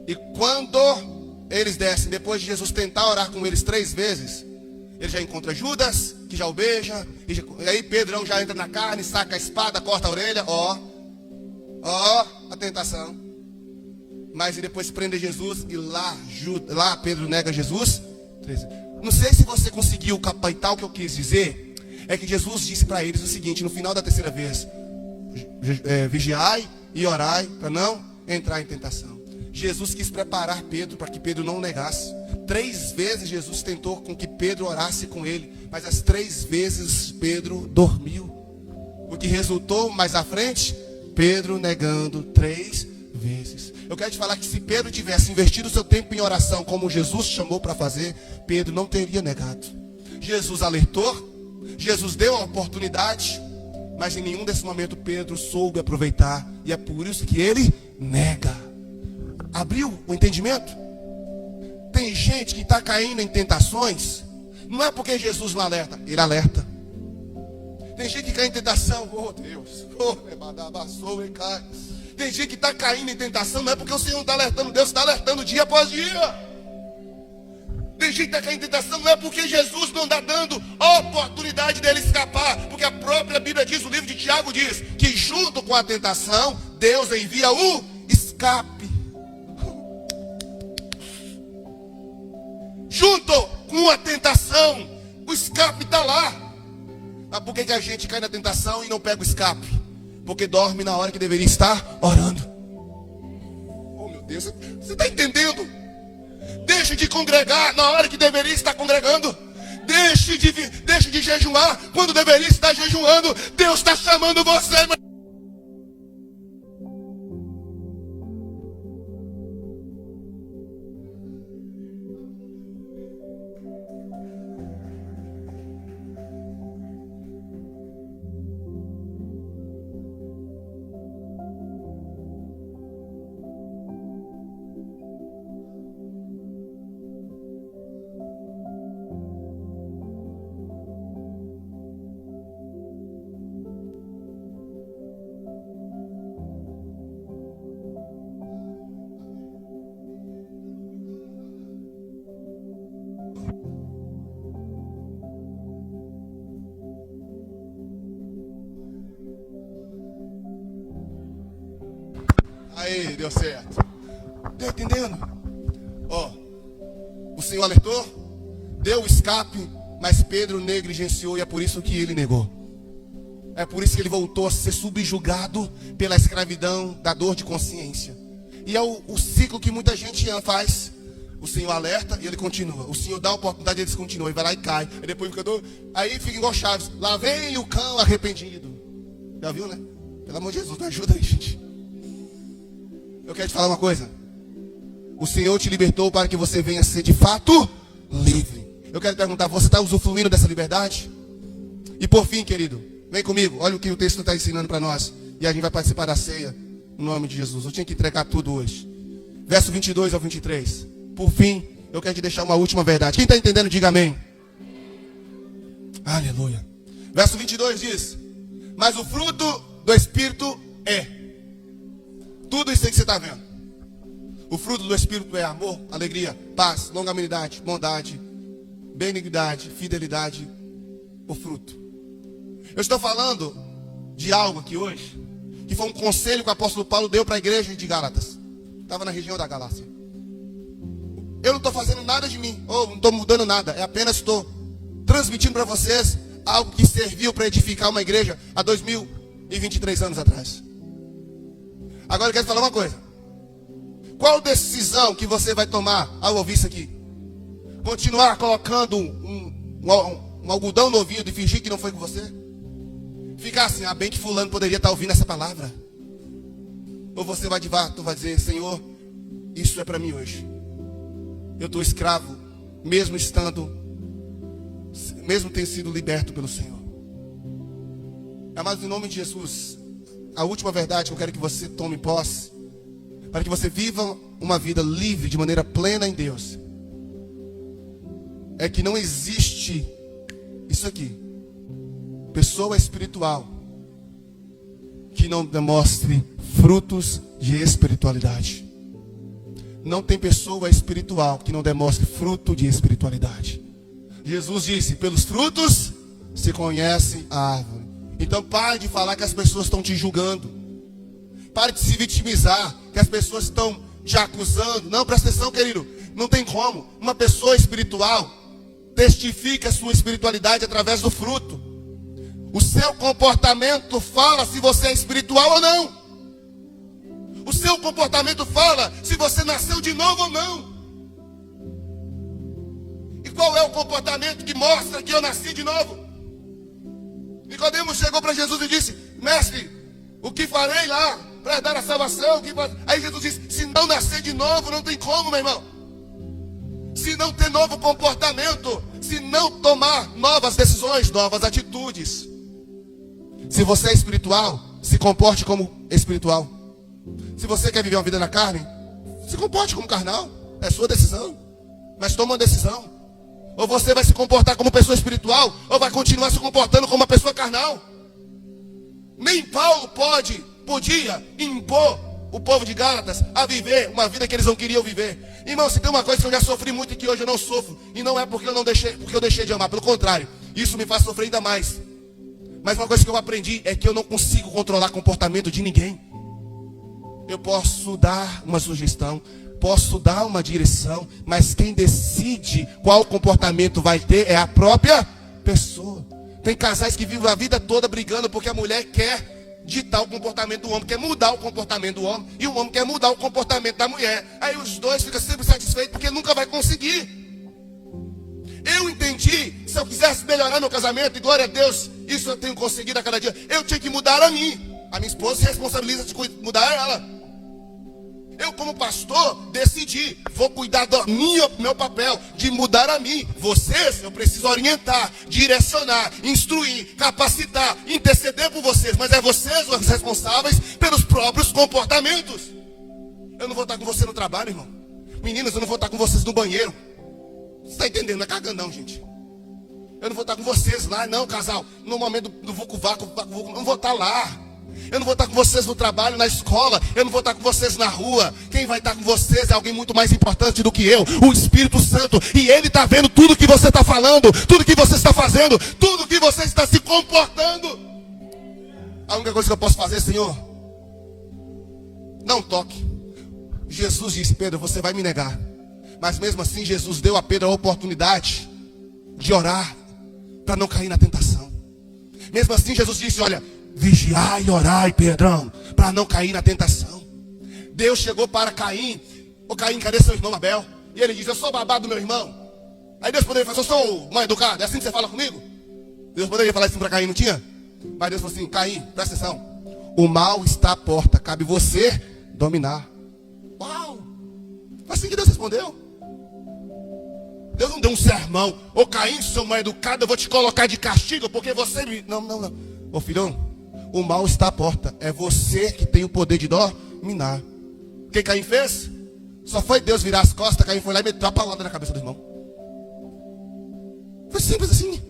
E quando eles descem, depois de Jesus tentar orar com eles 3 vezes, ele já encontra Judas, que já o beija. E aí Pedrão já entra na carne, saca a espada, corta a orelha. Ó, a tentação. Mas e depois prende Jesus. E lá Pedro nega Jesus 3 vezes. Não sei se você conseguiu captar o que eu quis dizer. É que Jesus disse para eles o seguinte: no final da 3ª vez, vigiai e orai para não entrar em tentação. Jesus quis preparar Pedro para que Pedro não negasse. 3 vezes Jesus tentou com que Pedro orasse com ele, mas as 3 vezes Pedro dormiu. O que resultou mais à frente? Pedro negando 3 vezes. Eu quero te falar que se Pedro tivesse investido o seu tempo em oração como Jesus chamou para fazer, Pedro não teria negado. Jesus alertou, Jesus deu a oportunidade, mas em nenhum desse momento Pedro soube aproveitar. E é por isso que ele nega. Abriu o entendimento? Tem gente que está caindo em tentações Não é porque Jesus não alerta, ele alerta. Tem gente que cai em tentação, oh Deus, tem gente que está caindo em tentação, não é porque o Senhor não está alertando, Deus está alertando dia após dia. Tem gente que está caindo em tentação, não é porque Jesus não está dando oportunidade dele escapar, porque a própria Bíblia diz, o livro de Tiago diz, que junto com a tentação, Deus envia o escape. Junto com a tentação, o escape está lá. Mas por que a gente cai na tentação e não pega o escape? Porque dorme na hora que deveria estar orando. Oh meu Deus, você está entendendo? Deixe de congregar na hora que deveria estar congregando. Deixe de jejuar quando deveria estar jejuando. Deus está chamando você, meu. Aí, deu certo. Está entendendo? Ó, o Senhor alertou, deu o escape, mas Pedro negligenciou e é por isso que ele negou. É por isso que ele voltou a ser subjugado pela escravidão da dor de consciência. E é o ciclo que muita gente faz. O Senhor alerta e ele continua. O Senhor dá a oportunidade e eles continuam. E vai lá e cai. Aí depois fica dor. Aí fica igual Chaves. Lá vem o cão arrependido. Já viu, né? Pelo amor de Jesus, me ajuda aí, gente. Eu quero te falar uma coisa. O Senhor te libertou para que você venha ser de fato livre. Eu quero te perguntar, você está usufruindo dessa liberdade? E por fim, querido, vem comigo. Olha o que o texto está ensinando para nós. E a gente vai participar da ceia. Em nome de Jesus. Eu tinha que entregar tudo hoje. Verso 22 ao 23. Por fim, eu quero te deixar uma última verdade. Quem está entendendo, diga amém. Aleluia. Verso 22 diz: mas o fruto do Espírito é tudo isso aí que você está vendo. O fruto do Espírito é amor, alegria, paz, longanimidade, bondade, benignidade, fidelidade. O fruto. Eu estou falando de algo aqui hoje, que foi um conselho que o apóstolo Paulo deu para a igreja de Gálatas. Estava na região da Galácia. Eu não estou fazendo nada de mim, ou não estou mudando nada. É apenas estou transmitindo para vocês algo que serviu para edificar uma igreja há 2023 anos atrás. Agora eu quero falar uma coisa. Qual decisão que você vai tomar ao ouvir isso aqui? Continuar colocando um algodão no ouvido e fingir que não foi com você? Ficar assim, bem que fulano poderia estar ouvindo essa palavra. Ou você vai dizer, Senhor, isso é para mim hoje. Eu estou escravo, mesmo tendo sido liberto pelo Senhor. Amados, em nome de Jesus, a última verdade que eu quero que você tome posse, para que você viva uma vida livre de maneira plena em Deus, é que não existe isso aqui, pessoa espiritual que não demonstre frutos de espiritualidade. Não tem pessoa espiritual que não demonstre fruto de espiritualidade. Jesus disse, pelos frutos se conhece a árvore. Então pare de falar que as pessoas estão te julgando. Pare de se vitimizar, que as pessoas estão te acusando. Não, presta atenção, querido. Não tem como. Uma pessoa espiritual testifica a sua espiritualidade através do fruto. O seu comportamento fala se você é espiritual ou não. O seu comportamento fala se você nasceu de novo ou não. E qual é o comportamento que mostra que eu nasci de novo? Nicodemos chegou para Jesus e disse, mestre, o que farei lá para dar a salvação? Aí Jesus disse, se não nascer de novo, não tem como, meu irmão. Se não ter novo comportamento, se não tomar novas decisões, novas atitudes. Se você é espiritual, se comporte como espiritual. Se você quer viver uma vida na carne, se comporte como carnal. É sua decisão. Mas toma uma decisão. Ou você vai se comportar como pessoa espiritual, ou vai continuar se comportando como uma pessoa carnal. Nem Paulo podia impor o povo de Gálatas a viver uma vida que eles não queriam viver. Irmão, se tem uma coisa que eu já sofri muito e que hoje eu não sofro, e não é porque eu deixei de amar, pelo contrário, isso me faz sofrer ainda mais. Mas uma coisa que eu aprendi é que eu não consigo controlar o comportamento de ninguém. Eu posso dar uma sugestão, posso dar uma direção, mas quem decide qual comportamento vai ter é a própria pessoa. Tem casais que vivem a vida toda brigando porque a mulher quer ditar o comportamento do homem, quer mudar o comportamento do homem, e o homem quer mudar o comportamento da mulher. Aí os dois ficam sempre satisfeitos porque nunca vai conseguir. Eu entendi, se eu quisesse melhorar meu casamento, e glória a Deus, isso eu tenho conseguido a cada dia, eu tinha que mudar a mim. A minha esposa se responsabiliza de mudar ela. Eu, como pastor, decidi, vou cuidar do meu papel de mudar a mim. Vocês, eu preciso orientar, direcionar, instruir, capacitar, interceder por vocês. Mas é vocês os responsáveis pelos próprios comportamentos. Eu não vou estar com você no trabalho, irmão. Meninas, eu não vou estar com vocês no banheiro. Você está entendendo? Não é cagando não, gente. Eu não vou estar com vocês lá, não, casal. No momento do vucu-vacu, não vou estar lá. Eu não vou estar com vocês no trabalho, na escola. Eu não vou estar com vocês na rua. Quem vai estar com vocês é alguém muito mais importante do que eu, o Espírito Santo. E Ele está vendo tudo que você está falando, tudo que você está fazendo, tudo que você está se comportando. A única coisa que eu posso fazer, Senhor, não toque. Jesus disse: Pedro, você vai me negar. Mas mesmo assim Jesus deu a Pedro a oportunidade de orar para não cair na tentação. Mesmo assim Jesus disse: olha, vigiai e orai, Pedrão, para não cair na tentação. Deus chegou para Caim: ô Caim, cadê seu irmão Abel? E ele diz: eu sou babado do meu irmão. Aí Deus poderia falar: eu sou mal educado, é assim que você fala comigo? Deus poderia falar isso para Caim, não tinha? Mas Deus falou assim: Caim, presta atenção, o mal está à porta, cabe você dominar. Uau! Foi assim que Deus respondeu. Deus não deu um sermão: ô Caim, seu mal educado, eu vou te colocar de castigo porque você me... Não. Ô filhão, o mal está à porta. É você que tem o poder de dominar. O que Caim fez? Só foi Deus virar as costas. Caim foi lá e meteu a palavra na cabeça do irmão. Foi simples assim.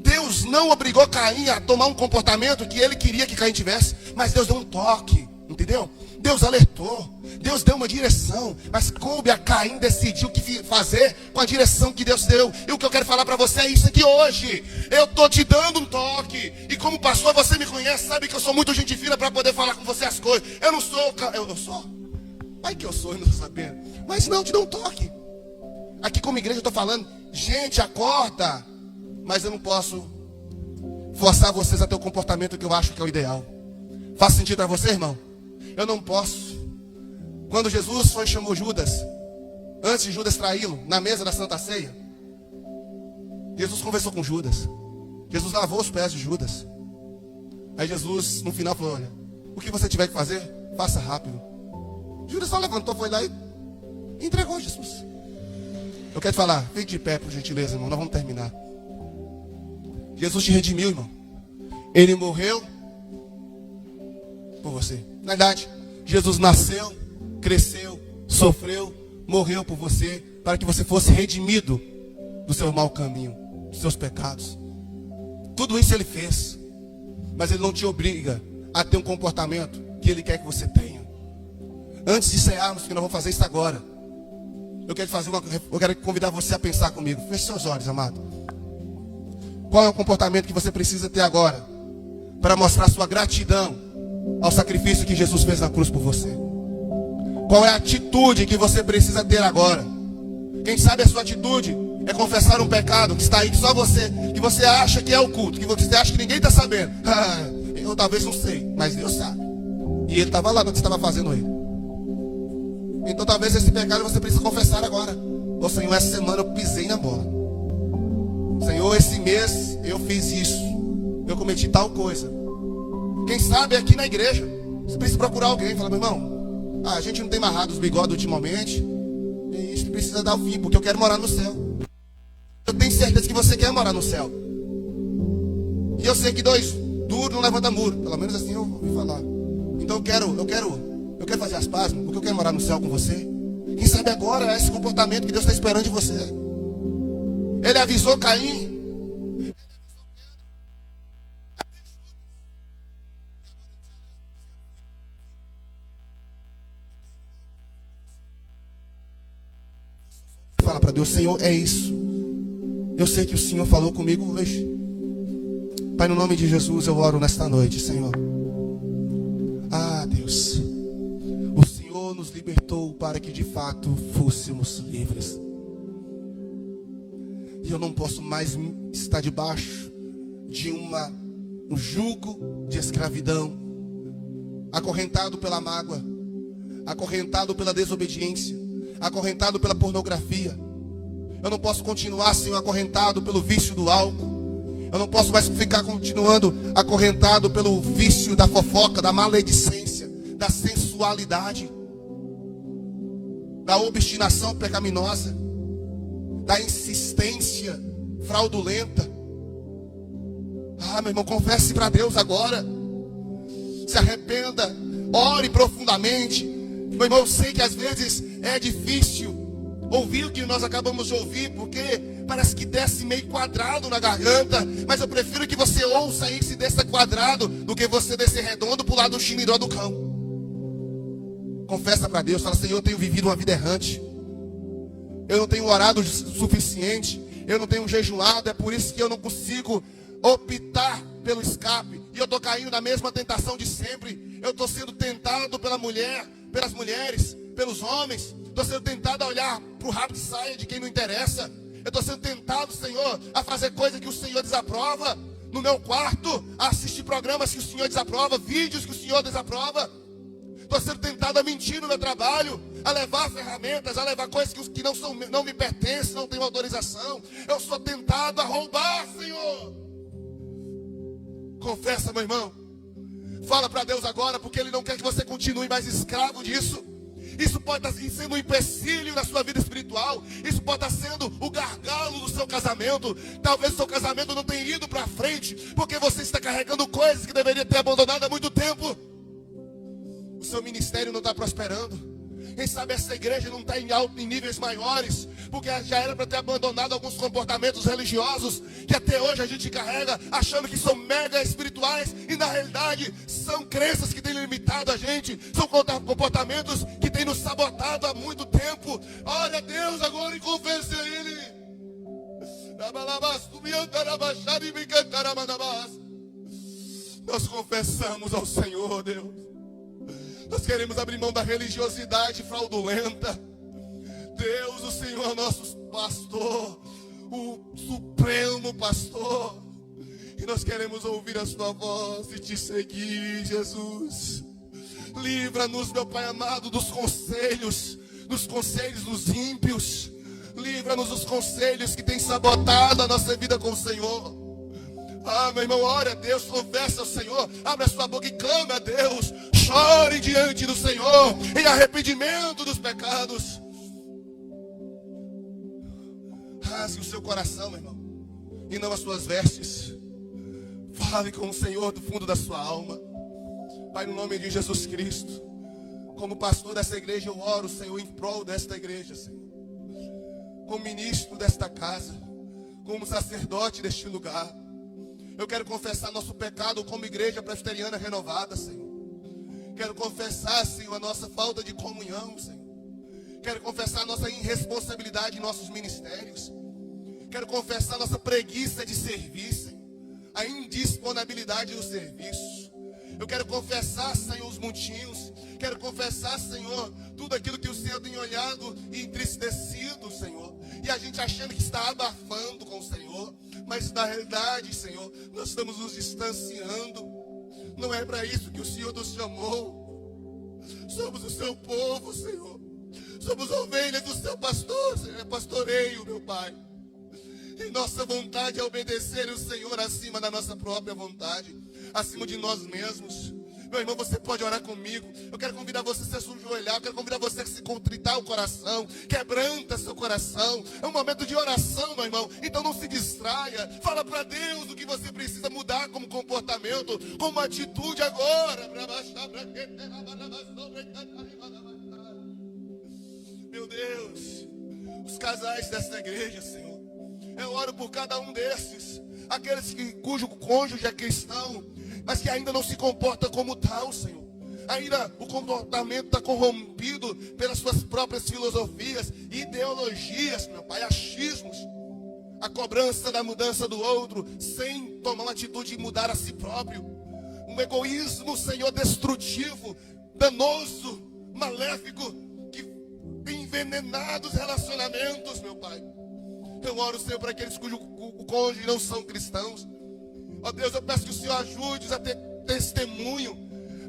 Deus não obrigou Caim a tomar um comportamento que ele queria que Caim tivesse. Mas Deus deu um toque, entendeu? Deus alertou, Deus deu uma direção, mas coube a Caim decidir o que fazer com a direção que Deus deu. E o que eu quero falar para você é isso aqui hoje. Eu estou te dando um toque, e como pastor você me conhece, sabe que eu sou muito gente fina para poder falar com você as coisas. Eu não sou, eu sou. Ai que eu sou, eu não estou sabendo. Mas não, te dou um toque. Aqui como igreja eu estou falando: gente, acorda. Mas eu não posso forçar vocês a ter o comportamento que eu acho que é o ideal. Faz sentido para você, irmão? Eu não posso. Quando Jesus foi e chamou Judas, antes de Judas traí-lo, na mesa da Santa Ceia, Jesus conversou com Judas. Jesus lavou os pés de Judas. Aí Jesus, no final, falou: olha, o que você tiver que fazer, faça rápido. Judas só levantou, foi lá e entregou Jesus. Eu quero te falar, fique de pé, por gentileza, irmão, nós vamos terminar. Jesus te redimiu, irmão. Ele morreu por você. Na verdade, Jesus nasceu, cresceu, sofreu, morreu por você, para que você fosse redimido do seu mau caminho, dos seus pecados. Tudo isso Ele fez, mas Ele não te obriga a ter um comportamento que Ele quer que você tenha. Antes de cearmos, que nós vamos fazer isso agora, eu quero convidar você a pensar comigo. Feche seus olhos, amado. Qual é o comportamento que você precisa ter agora para mostrar sua gratidão ao sacrifício que Jesus fez na cruz por você? Qual é a atitude que você precisa ter agora? Quem sabe a sua atitude é confessar um pecado que está aí, que só você, que você acha que é oculto, que você acha que ninguém está sabendo. Eu talvez não sei, mas Deus sabe. E Ele estava lá quando você estava fazendo ele. Então talvez esse pecado você precisa confessar agora. Ô Senhor, essa semana eu pisei na bola. Senhor, esse mês eu fiz isso, eu cometi tal coisa. Quem sabe aqui na igreja você precisa procurar alguém e falar: meu irmão, a gente não tem amarrado os bigodes ultimamente, e isso precisa dar o fim, porque eu quero morar no céu. Eu tenho certeza que você quer morar no céu. E eu sei que dois duros não levantam muro. Pelo menos assim eu ouvi falar. Então eu quero fazer as pazes, porque eu quero morar no céu com você. Quem sabe agora é esse comportamento que Deus está esperando de você. Ele avisou Caim. Fala para Deus: Senhor, é isso. Eu sei que o Senhor falou comigo hoje. Pai, no nome de Jesus eu oro nesta noite, Senhor. Ah, Deus, o Senhor nos libertou para que de fato fôssemos livres. E eu não posso mais estar debaixo de um jugo de escravidão, acorrentado pela mágoa, acorrentado pela desobediência, acorrentado pela pornografia. Eu não posso continuar, Senhor, acorrentado pelo vício do álcool. Eu não posso mais ficar continuando acorrentado pelo vício da fofoca, da maledicência, da sensualidade, da obstinação pecaminosa, da insistência fraudulenta. Ah, meu irmão, confesse para Deus agora. Se arrependa, ore profundamente. Meu irmão, eu sei que às vezes é difícil ouvir o que nós acabamos de ouvir, porque parece que desce meio quadrado na garganta. Mas eu prefiro que você ouça isso e desça quadrado do que você descer redondo pro lado do chiniró do cão. Confessa para Deus, fala: Senhor, eu tenho vivido uma vida errante. Eu não tenho orado o suficiente. Eu não tenho jejuado. É por isso que eu não consigo optar pelo escape. E eu estou caindo na mesma tentação de sempre. Eu estou sendo tentado pela mulher, pelas mulheres, pelos homens. Estou sendo tentado a olhar para o rabo de saia de quem não interessa. Eu estou sendo tentado, Senhor, a fazer coisas que o Senhor desaprova. No meu quarto, a assistir programas que o Senhor desaprova, vídeos que o Senhor desaprova. Estou sendo tentado a mentir no meu trabalho, a levar ferramentas, a levar coisas que não me pertencem, não tenho autorização. Eu sou tentado a roubar, Senhor. Confessa, meu irmão. Fala para Deus agora, porque Ele não quer que você continue mais escravo disso. Isso pode estar sendo um empecilho na sua vida espiritual. Isso pode estar sendo o gargalo do seu casamento. Talvez o seu casamento não tenha ido para frente, porque você está carregando coisas que deveria ter abandonado há muito tempo. O seu ministério não está prosperando. Quem sabe essa igreja não está em níveis maiores, porque já era para ter abandonado alguns comportamentos religiosos que até hoje a gente carrega, achando que são mega espirituais, e na realidade são crenças que têm limitado a gente, são comportamentos que têm nos sabotado há muito tempo. Olha a Deus agora e confesse a Ele. Nós confessamos ao Senhor, Deus. Nós queremos abrir mão da religiosidade fraudulenta. Deus, o Senhor é nosso pastor, o supremo pastor. E nós queremos ouvir a sua voz e te seguir, Jesus. Livra-nos, meu Pai amado, dos conselhos dos ímpios. Livra-nos dos conselhos que têm sabotado a nossa vida com o Senhor. Ah, meu irmão, ore a Deus, confessa ao Senhor, abre a sua boca e clame a Deus. Chore diante do Senhor em arrependimento dos pecados. Rasgue o seu coração, meu irmão, e não as suas vestes. Fale com o Senhor do fundo da sua alma. Pai, no nome de Jesus Cristo, como pastor dessa igreja, eu oro, Senhor, em prol desta igreja, Senhor. Como ministro desta casa, como sacerdote deste lugar, eu quero confessar nosso pecado como igreja presbiteriana renovada, Senhor. Quero confessar, Senhor, a nossa falta de comunhão, Senhor. Quero confessar a nossa irresponsabilidade em nossos ministérios. Quero confessar a nossa preguiça de servir, Senhor. A indisponibilidade no serviço. Eu quero confessar, Senhor, os montinhos. Quero confessar, Senhor, tudo aquilo que o Senhor tem olhado e entristecido, Senhor. E a gente achando que está abafando com o Senhor. Mas na realidade, Senhor, nós estamos nos distanciando. Não é para isso que o Senhor nos chamou. Somos o seu povo, Senhor. Somos ovelhas do seu pastor, Senhor. É pastoreio, meu Pai. E nossa vontade é obedecer o Senhor acima da nossa própria vontade, acima de nós mesmos. Meu irmão, você pode orar comigo. Eu quero convidar você a se ajoelhar. Eu quero convidar você a se contritar o coração. Quebranta seu coração. É um momento de oração, meu irmão. Então não se distraia. Fala para Deus o que você precisa mudar como comportamento, como atitude agora. Meu Deus, os casais dessa igreja, Senhor, Eu oro por cada um desses, aqueles cujo cônjuge é cristão, mas que ainda não se comporta como tal, Senhor. Ainda o comportamento está corrompido pelas suas próprias filosofias, ideologias, meu Pai, achismos. A cobrança da mudança do outro, sem tomar uma atitude de mudar a si próprio. Um egoísmo, Senhor, destrutivo, danoso, maléfico, que tem envenenado os relacionamentos, meu Pai. Eu oro, Senhor, para aqueles cujos cônjuges não são cristãos. Ó Deus, eu peço que o Senhor ajude-os a ter testemunho,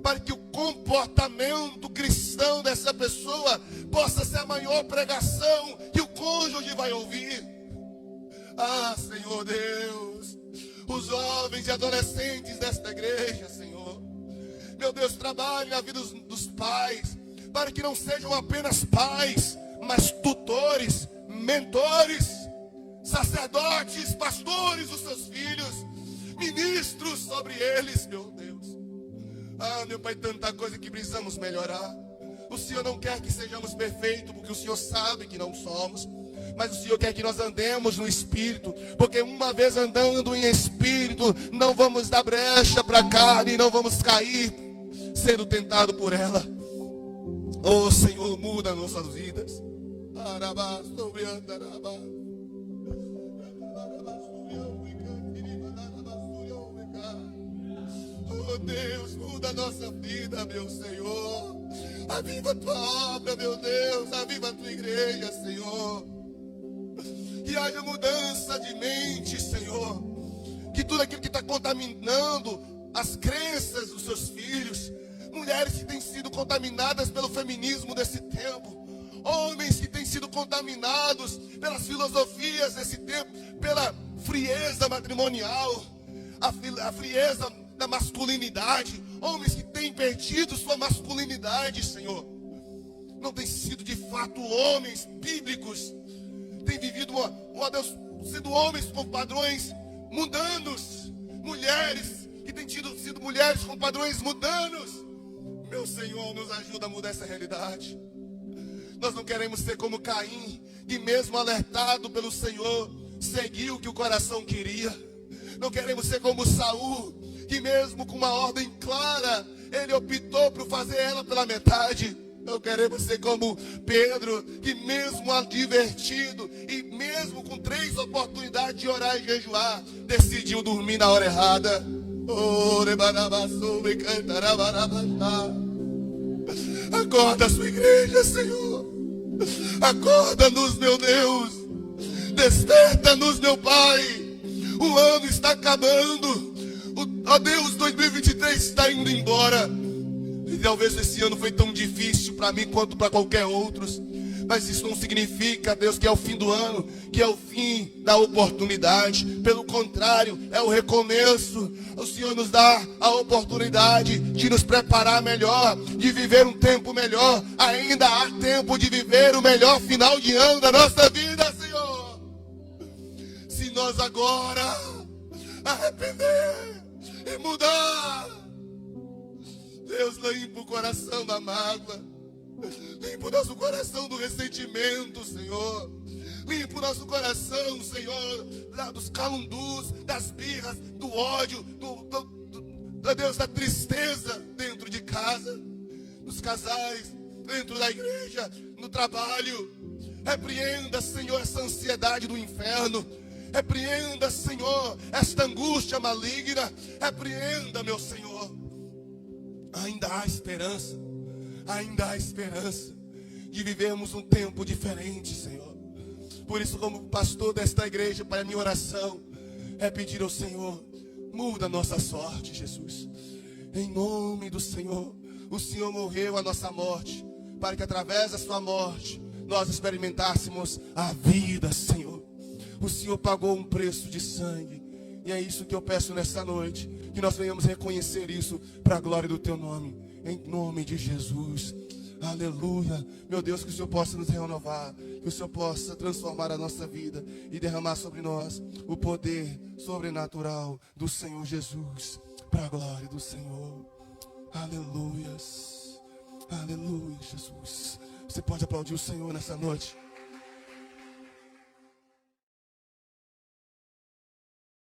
para que o comportamento cristão dessa pessoa possa ser a maior pregação que o cônjuge vai ouvir. Ah, Senhor Deus, os jovens e adolescentes desta igreja, Senhor, meu Deus, trabalhe na vida dos pais, para que não sejam apenas pais, mas tutores, mentores, sacerdotes, pastores dos seus filhos, ministros sobre eles, meu Deus. Ah, meu Pai, tanta coisa que precisamos melhorar. O Senhor não quer que sejamos perfeitos, porque o Senhor sabe que não somos. Mas o Senhor quer que nós andemos no Espírito, porque uma vez andando em Espírito, não vamos dar brecha para a carne, não vamos cair sendo tentado por ela. Oh Senhor, muda nossas vidas. Oh Deus, muda a nossa vida, meu Senhor. Aviva a tua obra, meu Deus. Aviva a tua igreja, Senhor. Que haja mudança de mente, Senhor. Que tudo aquilo que está contaminando as crenças dos seus filhos, mulheres que têm sido contaminadas pelo feminismo desse tempo, homens que têm sido contaminados pelas filosofias desse tempo, pela frieza matrimonial, a frieza da masculinidade, homens que têm perdido sua masculinidade, Senhor, não têm sido de fato homens bíblicos, têm vivido, Deus, sendo homens com padrões mundanos, mulheres que têm sido mulheres com padrões mundanos. Meu Senhor, nos ajuda a mudar essa realidade. Nós não queremos ser como Caim, que mesmo alertado pelo Senhor, seguiu o que o coração queria. Não queremos ser como Saul, que mesmo com uma ordem clara, ele optou por fazer ela pela metade. Não queremos ser como Pedro, que mesmo advertido e mesmo com 3 oportunidades de orar e jejuar, decidiu dormir na hora errada. Acorda a sua igreja, Senhor. Acorda-nos, meu Deus. Desperta-nos, meu Pai. O ano está acabando. Ó Deus, 2023 está indo embora. E talvez esse ano foi tão difícil para mim quanto para qualquer outro. Mas isso não significa, Deus, que é o fim do ano, que é o fim da oportunidade. Pelo contrário, é o recomeço. O Senhor nos dá a oportunidade de nos preparar melhor, de viver um tempo melhor. Ainda há tempo de viver o melhor final de ano da nossa vida, Senhor. Se nós agora arrepender e mudar, Deus, limpa o coração da mágoa. Limpa o nosso coração do ressentimento, Senhor. Limpa o nosso coração, Senhor, dos calundus, das birras, do ódio, Deus, da tristeza dentro de casa, nos casais, dentro da igreja, no trabalho. Repreenda, Senhor, essa ansiedade do inferno. Repreenda, Senhor, esta angústia maligna. Repreenda, meu Senhor. Ainda há esperança. Ainda há esperança de vivermos um tempo diferente, Senhor. Por isso, como pastor desta igreja, Pai, a minha oração é pedir ao Senhor, muda a nossa sorte, Jesus. Em nome do Senhor. O Senhor morreu a nossa morte, para que através da sua morte nós experimentássemos a vida, Senhor. O Senhor pagou um preço de sangue. E é isso que eu peço nessa noite, que nós venhamos reconhecer isso para a glória do teu nome. Em nome de Jesus. Aleluia. Meu Deus, que o Senhor possa nos renovar, que o Senhor possa transformar a nossa vida e derramar sobre nós o poder sobrenatural do Senhor Jesus, para a glória do Senhor. Aleluia. Aleluia, Jesus. Você pode aplaudir o Senhor nessa noite.